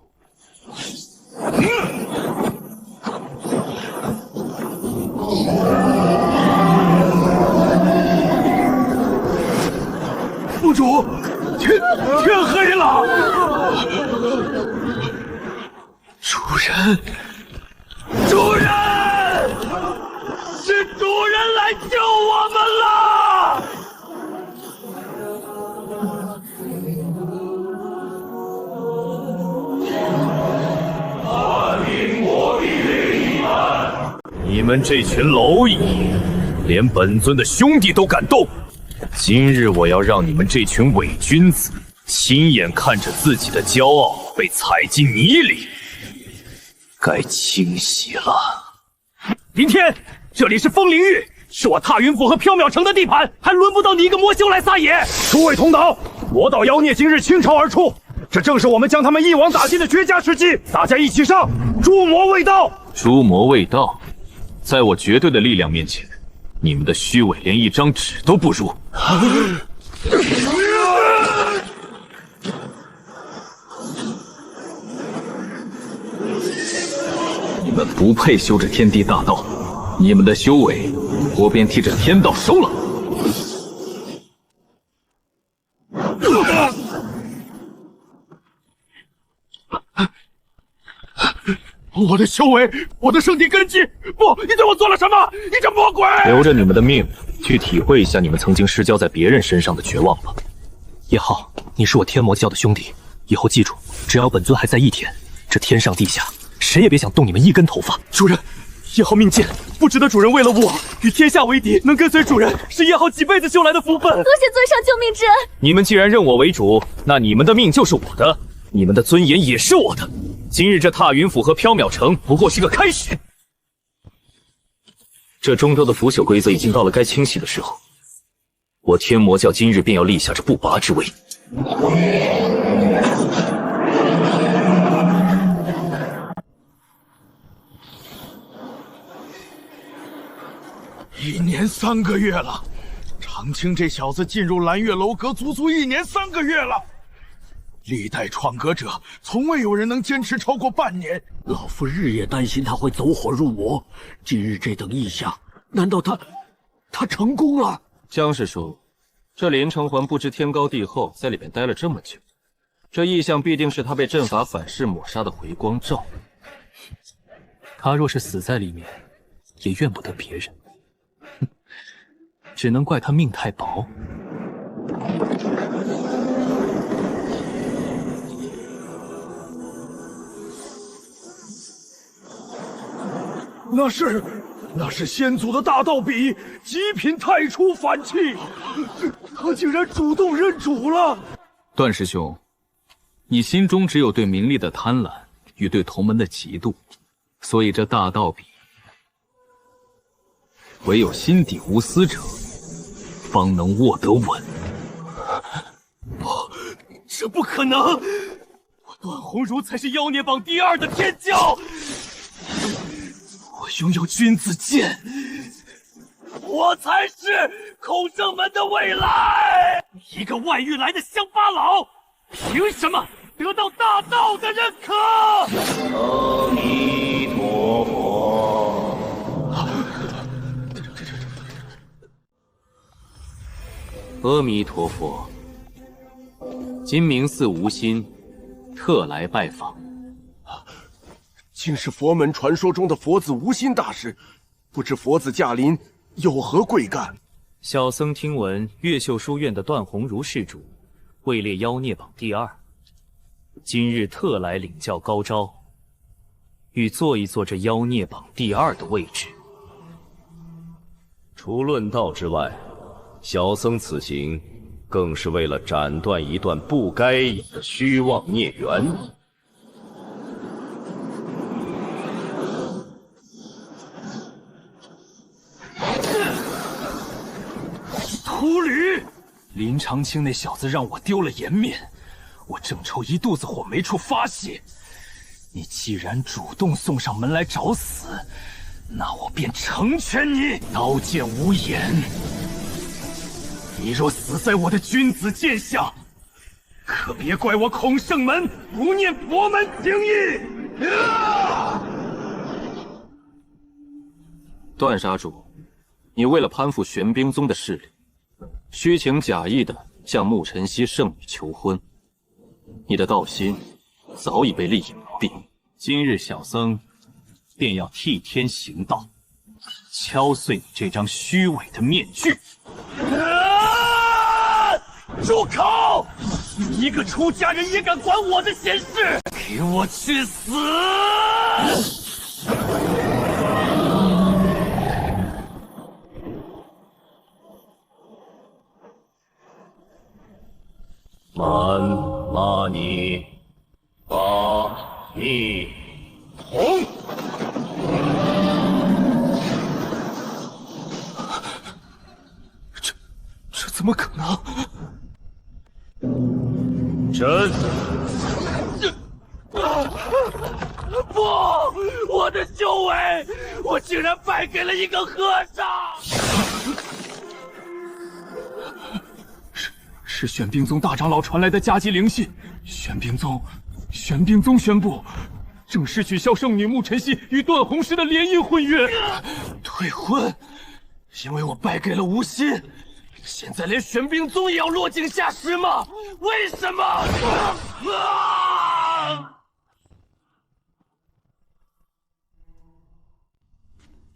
副主，天黑了。主人，主人，是来救我们了！你们这群蝼蚁，连本尊的兄弟都敢动！今日我要让你们这群伪君子亲眼看着自己的骄傲被踩进泥里，该清洗了。林天，这里是风灵域，是我踏云府和缥缈城的地盘，还轮不到你一个魔修来撒野！诸位同党，魔道妖孽今日倾巢而出，这正是我们将他们一网打尽的绝佳时机，大家一起上！诛魔卫道！诛魔卫道，在我绝对的力量面前，你们的虚伪连一张纸都不如。你们不配修这天地大道，你们的修为，我便替这天道收了。我的修为，我的圣地根基，不，你对我做了什么？你这魔鬼！留着你们的命，去体会一下你们曾经施交在别人身上的绝望吧。叶浩，你是我天魔教的兄弟，以后记住，只要本尊还在一天，这天上地下，谁也别想动你们一根头发。主人，叶浩命贱，不值得主人为了我与天下为敌，能跟随主人，是叶浩几辈子修来的福分。多谢尊上救命之恩。你们既然认我为主，那你们的命就是我的，你们的尊严也是我的。今日这踏云府和缥缈城不过是个开始，这中州的腐朽规则已经到了该清洗的时候。我天魔教今日便要立下这不拔之威。1年3个月了，长青这小子进入蓝月楼阁足足1年3个月了。历代创阁者从未有人能坚持超过半年。老夫日夜担心他会走火入魔，今日这等异象，难道他成功了？江师叔，这林承环不知天高地厚，在里面待了这么久，这异象必定是他被阵法反噬抹杀的回光罩。他若是死在里面，也怨不得别人，只能怪他命太薄。那是先祖的大道笔，极品太初反器，他竟然主动认主了。段师兄，你心中只有对名利的贪婪与对同门的嫉妒，所以这大道笔，唯有心底无私者，方能握得稳。不，这不可能！我段鸿儒才是妖孽榜第2的天骄。我拥有君子剑，我才是孔圣门的未来。一个外域来的乡巴佬，凭什么得到大道的认可？阿弥陀佛。阿弥陀佛，今明寺无心，特来拜访。竟是佛门传说中的佛子无心大师，不知佛子驾临有何贵干？小僧听闻越秀书院的段鸿儒施主位列妖孽榜第2，今日特来领教高招，欲坐一坐这妖孽榜第2的位置。除论道之外，小僧此行更是为了斩断一段不该有的虚妄孽缘。秃驴！林长青那小子让我丢了颜面，我正愁一肚子火没处发泄。你既然主动送上门来找死，那我便成全你。刀剑无眼，你若死在我的君子剑下，可别怪我孔圣门不念佛门情义。段杀主，你为了攀附玄冰宗的势力，虚情假意的向穆晨曦圣女求婚，你的道心早已被利益蒙蔽。今日小僧便要替天行道，敲碎你这张虚伪的面具。住口！你一个出家人也敢管我的闲事？给我去死！满玛尼巴密红。这怎么可能？真不，我的修为，我竟然败给了一个和尚！是玄冰宗大长老传来的加急灵信。玄冰宗宣布，正式取消圣女沐晨曦与段宏师的联姻婚约，退婚，因为我败给了吴昕。现在连玄冰宗也要落井下石吗？为什么？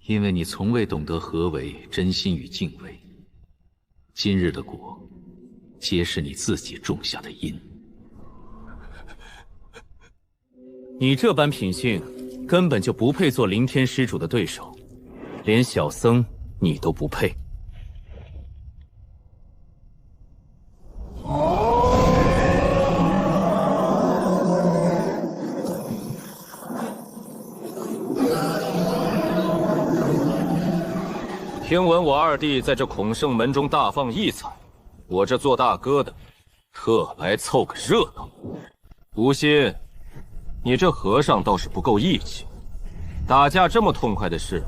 因为你从未懂得何为真心与敬畏。今日的果，皆是你自己种下的因。你这般品性，根本就不配做凌天施主的对手，连小僧你都不配。听闻我二弟在这孔圣门中大放异彩，我这做大哥的特来凑个热闹。吴昕，你这和尚倒是不够义气，打架这么痛快的事，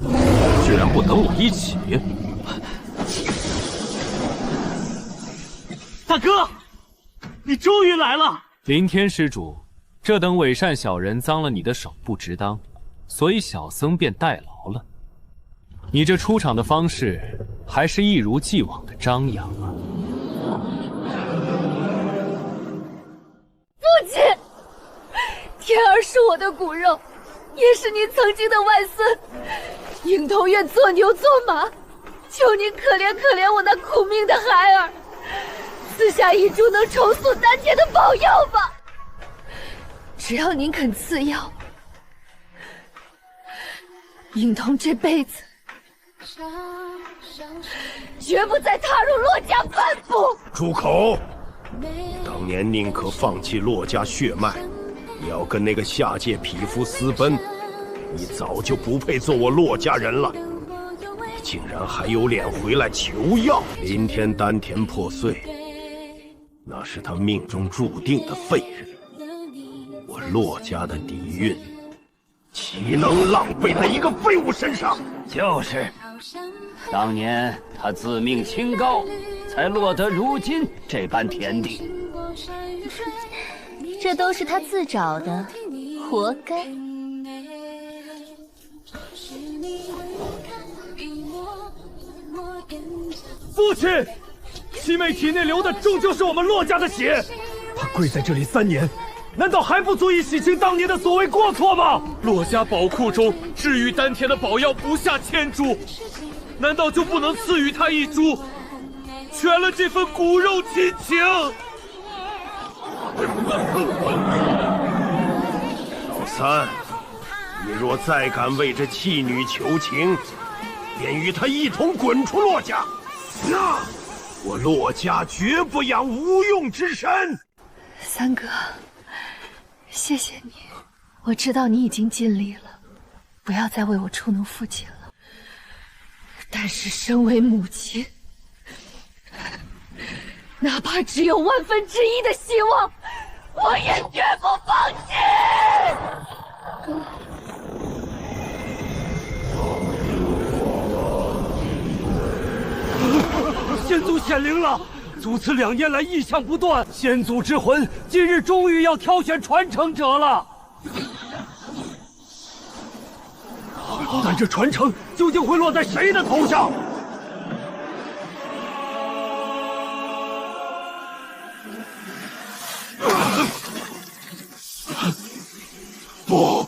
居然不等我一起。大哥，你终于来了！凌天施主，这等伪善小人脏了你的手不值当，所以小僧便代劳了。你这出场的方式，还是一如既往的张扬啊！父亲，天儿是我的骨肉，也是您曾经的外孙。影头愿做牛做马，求您可怜可怜我那苦命的孩儿，赐下一株能重塑丹田的宝药吧。只要您肯赐药，影童这辈子绝不再踏入洛家半步。住口！当年宁可放弃洛家血脉，也要跟那个下界匹夫私奔，你早就不配做我洛家人了。你竟然还有脸回来求药！林天丹田破碎，那是他命中注定的废人。我洛家的底蕴，岂能浪费在一个废物身上？就是，当年他自命清高，才落得如今这般田地。这都是他自找的，活该。父亲，七妹体内流的终究是我们洛家的血，她跪在这里3年，难道还不足以洗清当年的所谓过错吗？洛家宝库中治愈丹田的宝药不下1000株，难道就不能赐予他1株，全了这份骨肉亲情？老三，你若再敢为这弃女求情，便与他一同滚出洛家。那我洛家绝不养无用之身。三哥，谢谢你，我知道你已经尽力了，不要再为我触怒父亲了。但是身为母亲，哪怕只有1/1000的希望，我也绝不放弃。先祖显灵了，祖祠2年来异象不断，先祖之魂今日终于要挑选传承者了。但这传承究竟会落在谁的头上？不，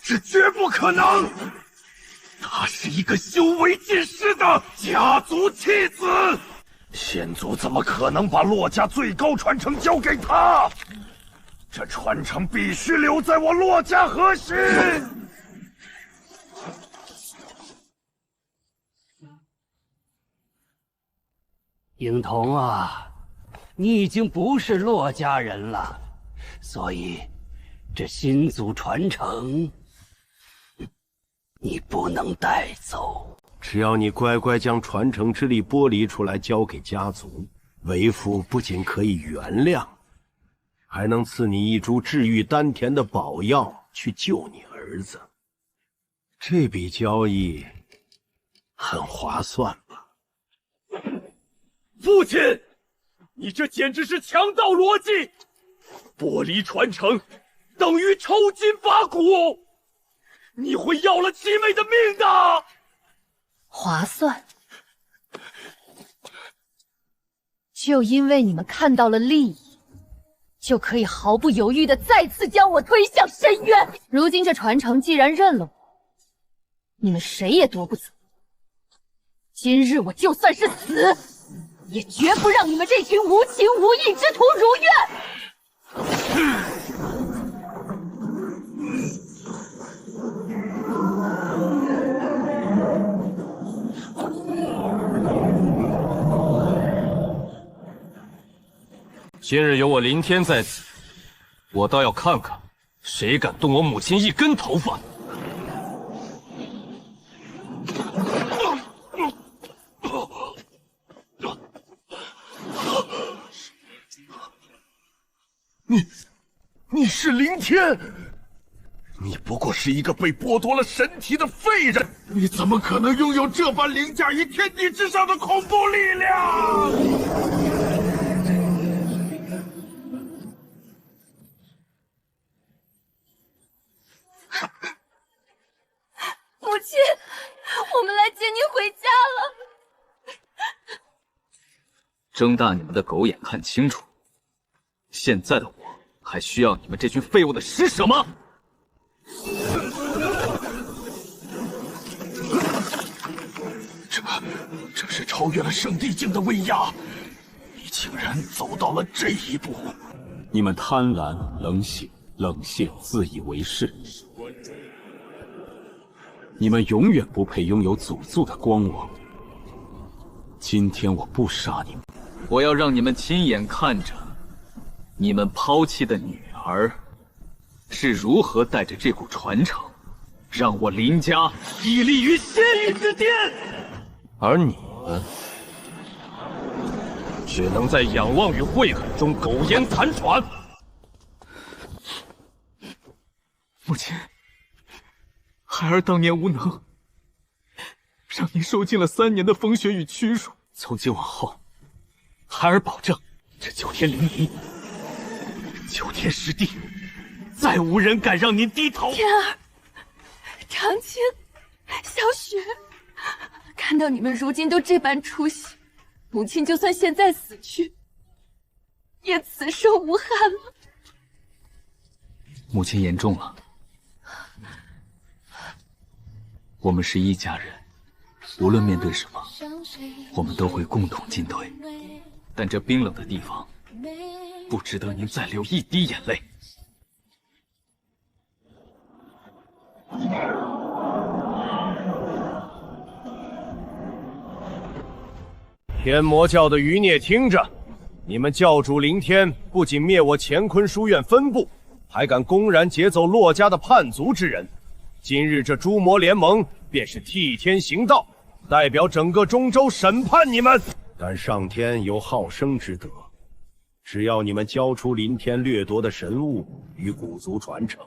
这绝不可能！她是一个修为尽失的家族弃子，先祖怎么可能把洛家最高传承交给她？这传承必须留在我洛家核心。婴童啊，你已经不是洛家人了，所以这心族传承你不能带走。只要你乖乖将传承之力剥离出来交给家族，为父不仅可以原谅，还能赐你一株治愈丹田的宝药去救你儿子。这笔交易很划算吧？父亲，你这简直是强盗逻辑！剥离传承等于抽筋拔骨，你会要了七妹的命的！划算？就因为你们看到了利益，就可以毫不犹豫的再次将我推向深渊。如今这传承既然认了我，你们谁也夺不走。今日我就算是死，也绝不让你们这群无情无义之徒如愿！今日有我林天在此，我倒要看看谁敢动我母亲一根头发。你是林天，你不过是一个被剥夺了神体的废人，你怎么可能拥有这般凌驾于天地之上的恐怖力量？母亲，我们来接您回家了。睁大你们的狗眼看清楚，现在的我还需要你们这群废物的施舍吗？这是超越了圣地境的威压，你竟然走到了这一步！你们贪婪、冷血、冷血、自以为是，你们永远不配拥有祖宗的光芒。今天我不杀你们，我要让你们亲眼看着你们抛弃的女儿是如何带着这股传承，让我林家屹立于仙域之巅。而你们只能在仰望与悔恨中苟延残喘。母亲，孩儿当年无能，让您受尽了3年的风雪与屈辱。从今往后，孩儿保证，这9天凌泥，9天实地，再无人敢让您低头。天儿，长青，小雪，看到你们如今都这般出息，母亲就算现在死去，也此生无憾了。母亲言重了，我们是一家人，无论面对什么，我们都会共同进退。但这冰冷的地方，不值得您再流一滴眼泪。天魔教的余孽听着，你们教主林天不仅灭我乾坤书院分部，还敢公然劫走洛家的叛族之人。今日这诸魔联盟便是替天行道，代表整个中州审判你们。但上天有好生之德，只要你们交出林天掠夺的神物与古族传承，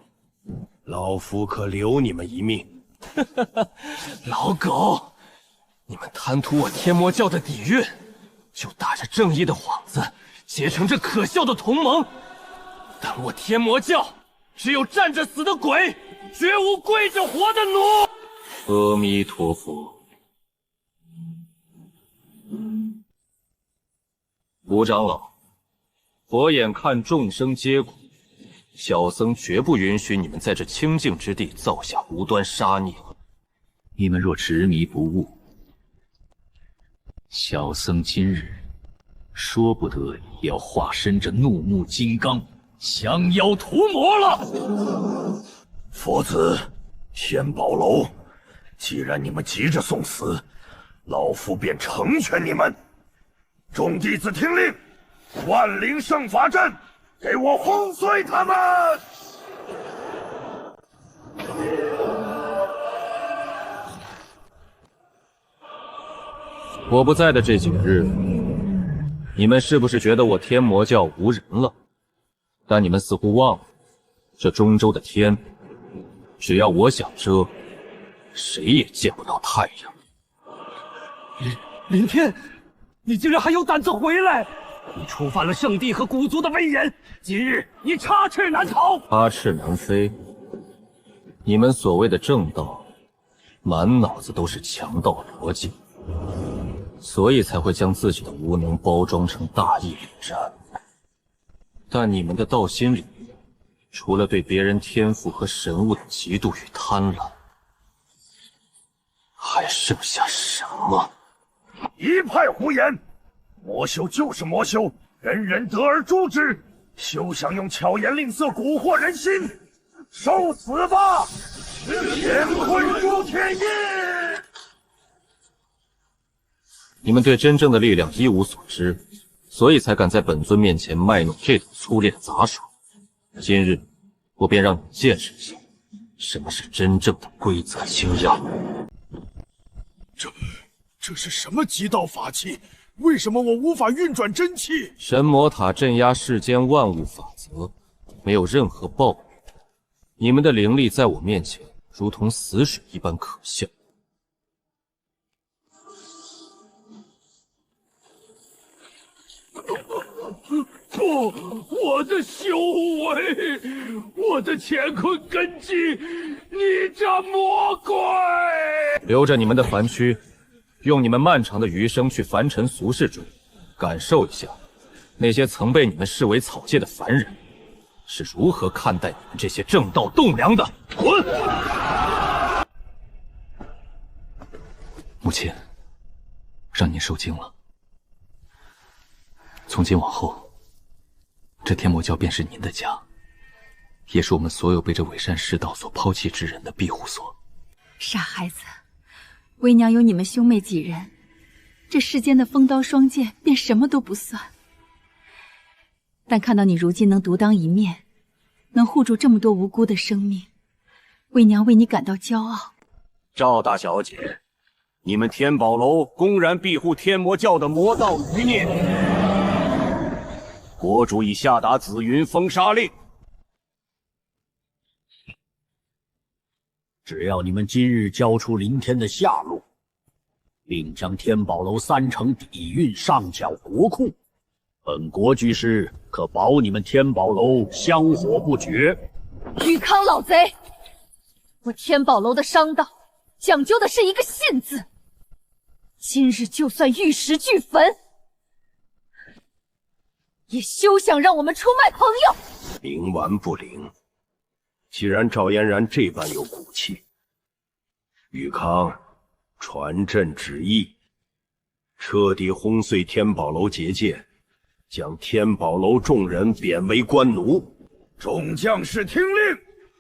老夫可留你们一命。老狗，你们贪图我天魔教的底蕴，就打着正义的幌子结成这可笑的同盟。但我天魔教只有站着死的鬼，绝无跪着活的奴。阿弥陀佛。吴长老，佛眼看众生皆苦，小僧绝不允许你们在这清净之地造下无端杀孽。你们若执迷不悟，小僧今日说不得也要化身这怒目金刚，降妖屠魔了。佛子，天宝楼，既然你们急着送死，老夫便成全你们。众弟子听令，万灵圣法阵，给我轰碎他们！我不在的这几个日子，你们是不是觉得我天魔教无人了？但你们似乎忘了，这中州的天，只要我想遮，谁也见不到太阳。林天，你竟然还有胆子回来！你触犯了圣地和古族的威严，今日你插翅难逃。插翅难飞。你们所谓的正道，满脑子都是强盗逻辑，所以才会将自己的无能包装成大义凛然。但你们的道心里，除了对别人天赋和神物的嫉妒与贪婪，还剩下什么？一派胡言！魔修就是魔修，人人得而诛之。休想用巧言令色蛊惑人心，受死吧！乾坤诛天印！你们对真正的力量一无所知，所以才敢在本尊面前卖弄这等粗劣的杂耍。今日，我便让你们见识一下，什么是真正的规则清压。这是什么极道法器？为什么我无法运转真气？神魔塔镇压世间万物法则，没有任何报应。你们的灵力在我面前，如同死水一般可笑。不，我的修为，我的乾坤根基，你这魔鬼！留着你们的凡躯，用你们漫长的余生去凡尘俗世中，感受一下那些曾被你们视为草芥的凡人是如何看待你们这些正道栋梁的。滚！母亲，让您受惊了。从今往后，这天魔教便是您的家，也是我们所有被这伪善世道所抛弃之人的庇护所。傻孩子，为娘有你们兄妹几人，这世间的锋刀双剑便什么都不算。但看到你如今能独当一面，能护住这么多无辜的生命，为娘为你感到骄傲。赵大小姐，你们天宝楼公然庇护天魔教的魔道余孽，国主已下达紫云封杀令，只要你们今日交出林天的下落，并将天宝楼3成底蕴上缴国库，本国居士可保你们天宝楼香火不绝。宇康老贼，我天宝楼的商道讲究的是一个信字，今日就算玉石俱焚，也休想让我们出卖朋友。灵丸不灵，既然赵嫣然这般有骨气，宇康传朕旨意，彻底轰碎天宝楼结界，将天宝楼众人贬为官奴。众将士听令，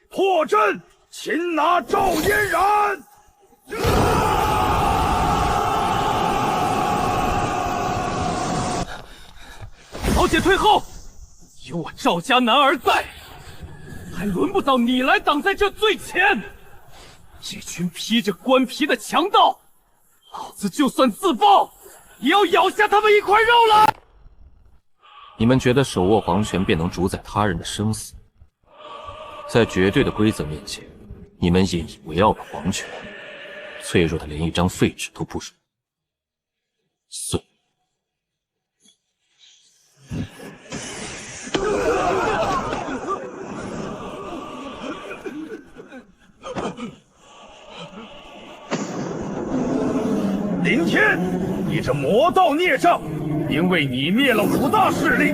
破阵，擒拿赵嫣然！老姐退后，有我赵家男儿在，还轮不到你来挡在这最前。这群披着官皮的强盗，老子就算自爆，也要咬下他们一块肉来！你们觉得手握皇权便能主宰他人的生死？在绝对的规则面前，你们引以为傲的皇权，脆弱的连一张废纸都不如。碎！林天，你这魔道孽障！因为你灭了5大势力，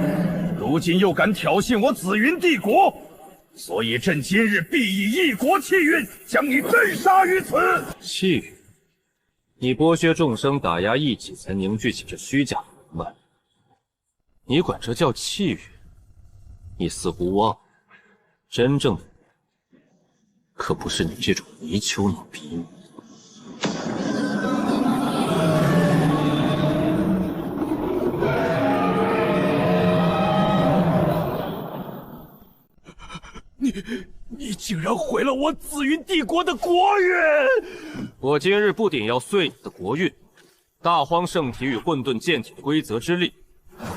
如今又敢挑衅我紫云帝国，所以朕今日必以一国气运将你镇杀于此。气运？你剥削众生，打压异己，才凝聚起这虚假豪迈。你管这叫气运？你似乎忘了，真正的可不是你这种泥鳅能比拟。你竟然毁了我紫云帝国的国运！我今日不仅要碎你的国运，大荒圣体与混沌剑体的规则之力，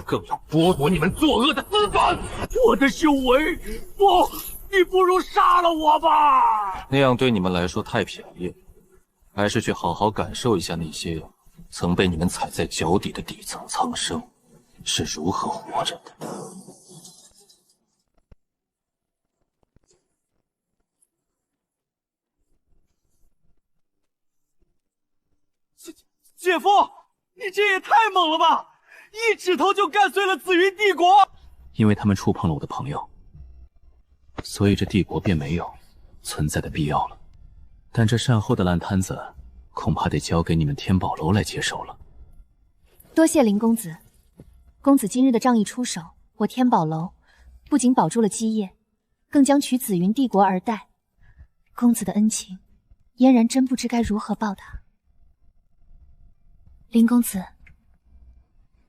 更要剥夺你们作恶的资本！我的修为，不，你不如杀了我吧！那样对你们来说太便宜了，还是去好好感受一下那些曾被你们踩在脚底的底层苍生是如何活着的。姐夫，你这也太猛了吧！一指头就干碎了紫云帝国。因为他们触碰了我的朋友，所以这帝国便没有存在的必要了。但这善后的烂摊子，恐怕得交给你们天宝楼来接手了。多谢林公子，公子今日的仗义出手，我天宝楼不仅保住了基业，更将取紫云帝国而代。公子的恩情，嫣然真不知该如何报答。林公子，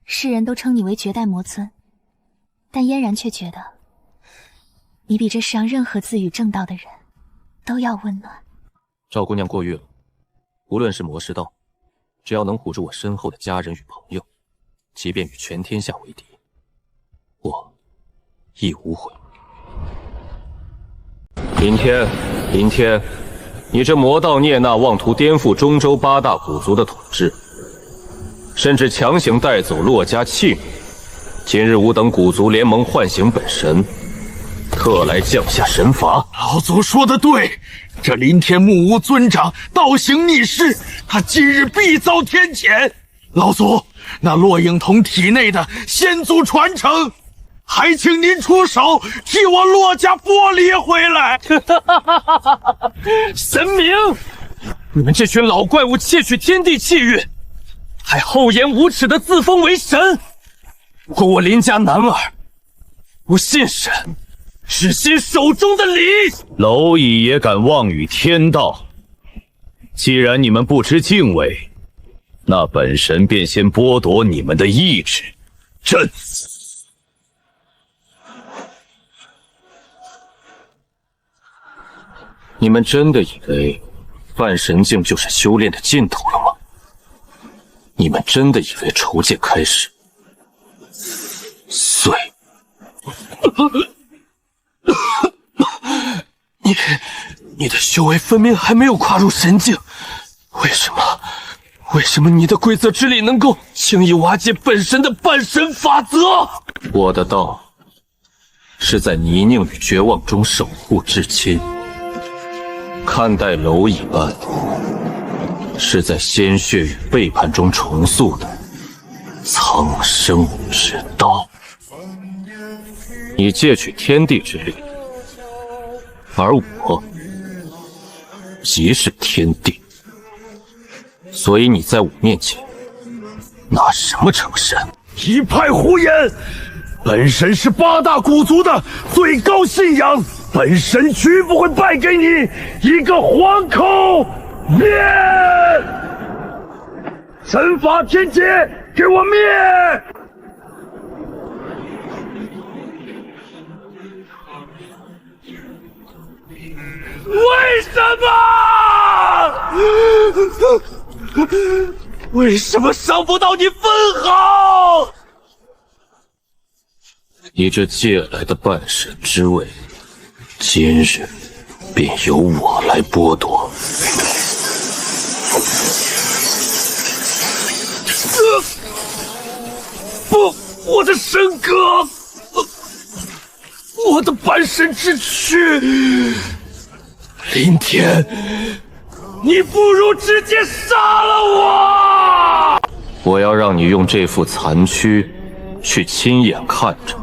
世人都称你为绝代魔尊，但嫣然却觉得你比这世上任何自诩正道的人都要温暖。赵姑娘过誉了，无论是魔师道，只要能护住我身后的家人与朋友，即便与全天下为敌，我亦无悔。林天，你这魔道聂那妄图颠覆中州八大古族的统治，甚至强行带走洛家器皿。今日吾等古族联盟唤醒本神，特来降下神罚。老祖说的对，这林天木屋尊长倒行逆施，他今日必遭天谴。老祖，那落影童体内的先祖传承，还请您出手替我洛家剥离回来。神明，你们这群老怪物窃取天地气运，还厚颜无耻的自封为神！不过我林家男儿不信神，只信手中的礼。蝼蚁也敢妄语天道！既然你们不知敬畏，那本神便先剥夺你们的意志。朕。你们真的以为半神境就是修炼的尽头了吗？你们真的以为筹界开始碎？你的修为分明还没有跨入神境，为什么你的规则之力能够轻易瓦解本神的半神法则？我的道是在泥泞与绝望中守护至今，看待蝼蚁般是在鲜血与背叛中重塑的苍生之道。你借取天地之力，而我即是天地，所以你在我面前拿什么成神？一派胡言！本神是八大古族的最高信仰，本神绝不会败给你一个黄口灭！神法天劫，给我灭！为什么？为什么伤不到你分毫？你这借来的半神之位，今日便由我来剥夺。不，我的神哥，我的半神之躯，林天，你不如直接杀了我！我要让你用这副残躯去亲眼看着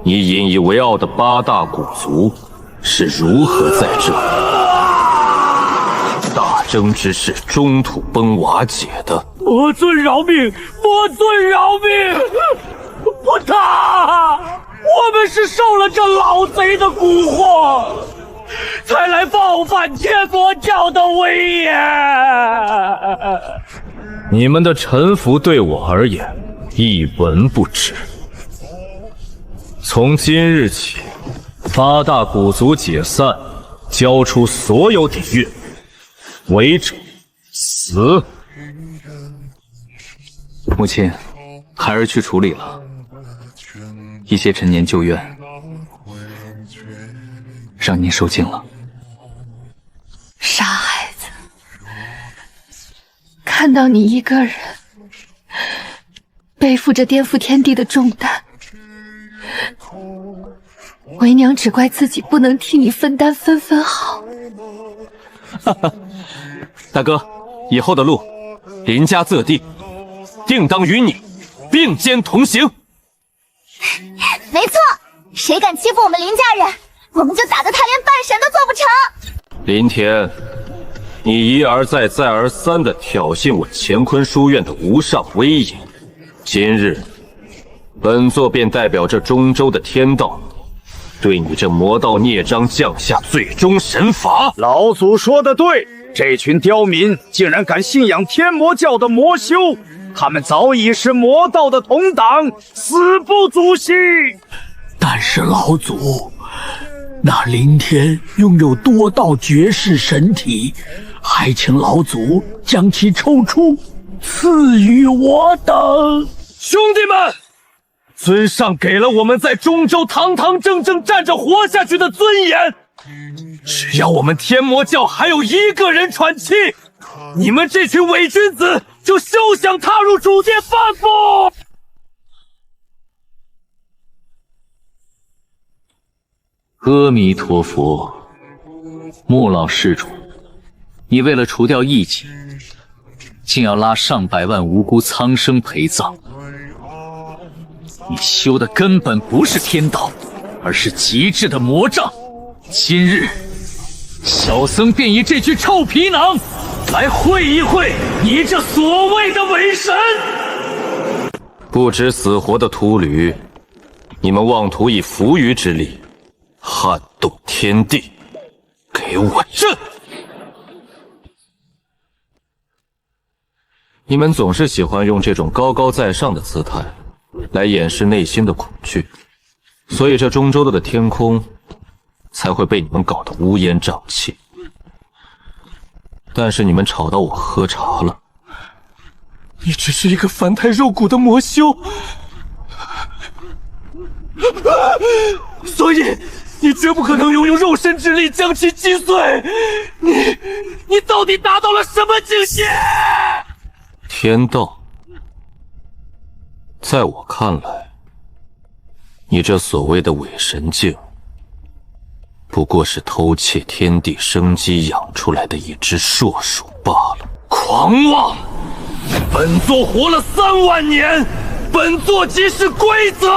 你引以为傲的八大古族是如何在这大争之势中土崩瓦解的。魔尊饶命！魔尊饶命！不打！我们是受了这老贼的蛊惑，才来报反天魔教的威严。你们的臣服对我而言一文不值。从今日起，8大古族解散，交出所有底蕴，违者死。母亲，孩儿去处理了。一些陈年旧怨，让您受尽了。傻孩子，看到你一个人背负着颠覆天地的重担，为娘只怪自己不能替你分担分分好。哈哈，大哥，以后的路，林家择地，定当与你并肩同行。没错，谁敢欺负我们林家人，我们就打得他连半神都做不成。林田，你一而再、再而三地挑衅我乾坤书院的无上威严，今日，本座便代表这中州的天道，对你这魔道孽障降下最终神罚。老祖说的对，这群刁民竟然敢信仰天魔教的魔修，他们早已是魔道的同党，死不足惜。但是老祖，那林天拥有多道绝世神体，还请老祖将其抽出，赐予我等。兄弟们，尊上给了我们在中州堂堂正正站着活下去的尊严，只要我们天魔教还有一个人喘气，你们这群伪君子就休想踏入主界半步！阿弥陀佛，穆老施主，你为了除掉异己，竟要拉上百万无辜苍生陪葬。你修的根本不是天道，而是极致的魔障。今日，小僧便以这具臭皮囊来会一会你这所谓的伪神。不知死活的秃驴，你们妄图以浮鱼之力撼动天地，给我震！你们总是喜欢用这种高高在上的姿态来掩饰内心的恐惧，所以这中州的天空才会被你们搞得乌烟瘴气。但是你们吵到我喝茶了。你只是一个凡胎肉骨的魔修，所以你绝不可能拥有肉身之力将其击碎。你到底达到了什么境界？天道，在我看来，你这所谓的伪神境，不过是偷窃天地生机养出来的一只硕鼠罢了。狂妄！本座活了3万年，本座即是规则。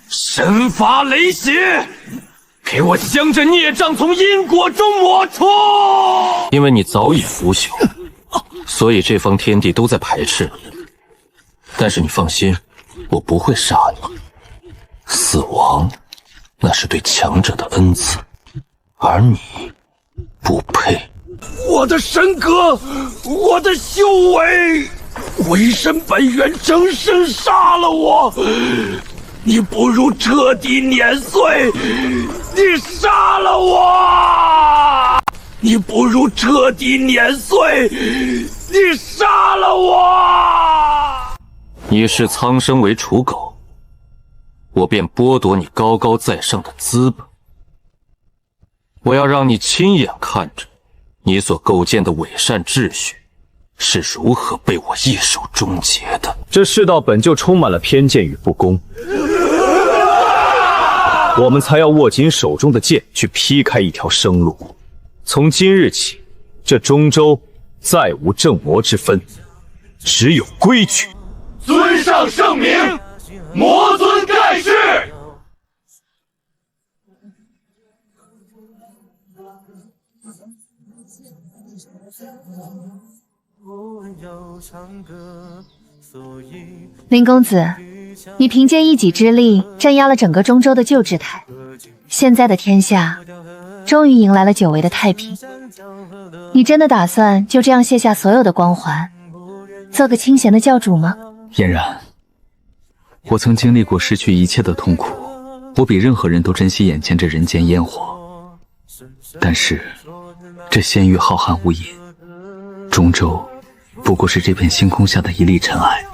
神罚雷劫，给我将这孽障从因果中抹除！因为你早已腐朽，所以这方天地都在排斥你。但是你放心，我不会杀你。死亡，那是对强者的恩赐，而你不配。我的神格，我的修为，为神本源正身杀了我，你不如彻底碾碎！你杀了我！你不如彻底碾碎！你杀了我！你视苍生为刍狗，我便剥夺你高高在上的资本。我要让你亲眼看着你所构建的伪善秩序是如何被我一手终结的。这世道本就充满了偏见与不公，我们才要握紧手中的剑去劈开一条生路。从今日起，这中州再无正魔之分，只有规矩。尊上圣明，魔尊盖世。林公子，你凭借一己之力镇压了整个中州的旧制台，现在的天下终于迎来了久违的太平。你真的打算就这样卸下所有的光环，做个清闲的教主吗？嫣然，我曾经历过失去一切的痛苦，我比任何人都珍惜眼前这人间烟火。但是，这仙域浩瀚无垠，中州不过是这片星空下的一粒尘埃。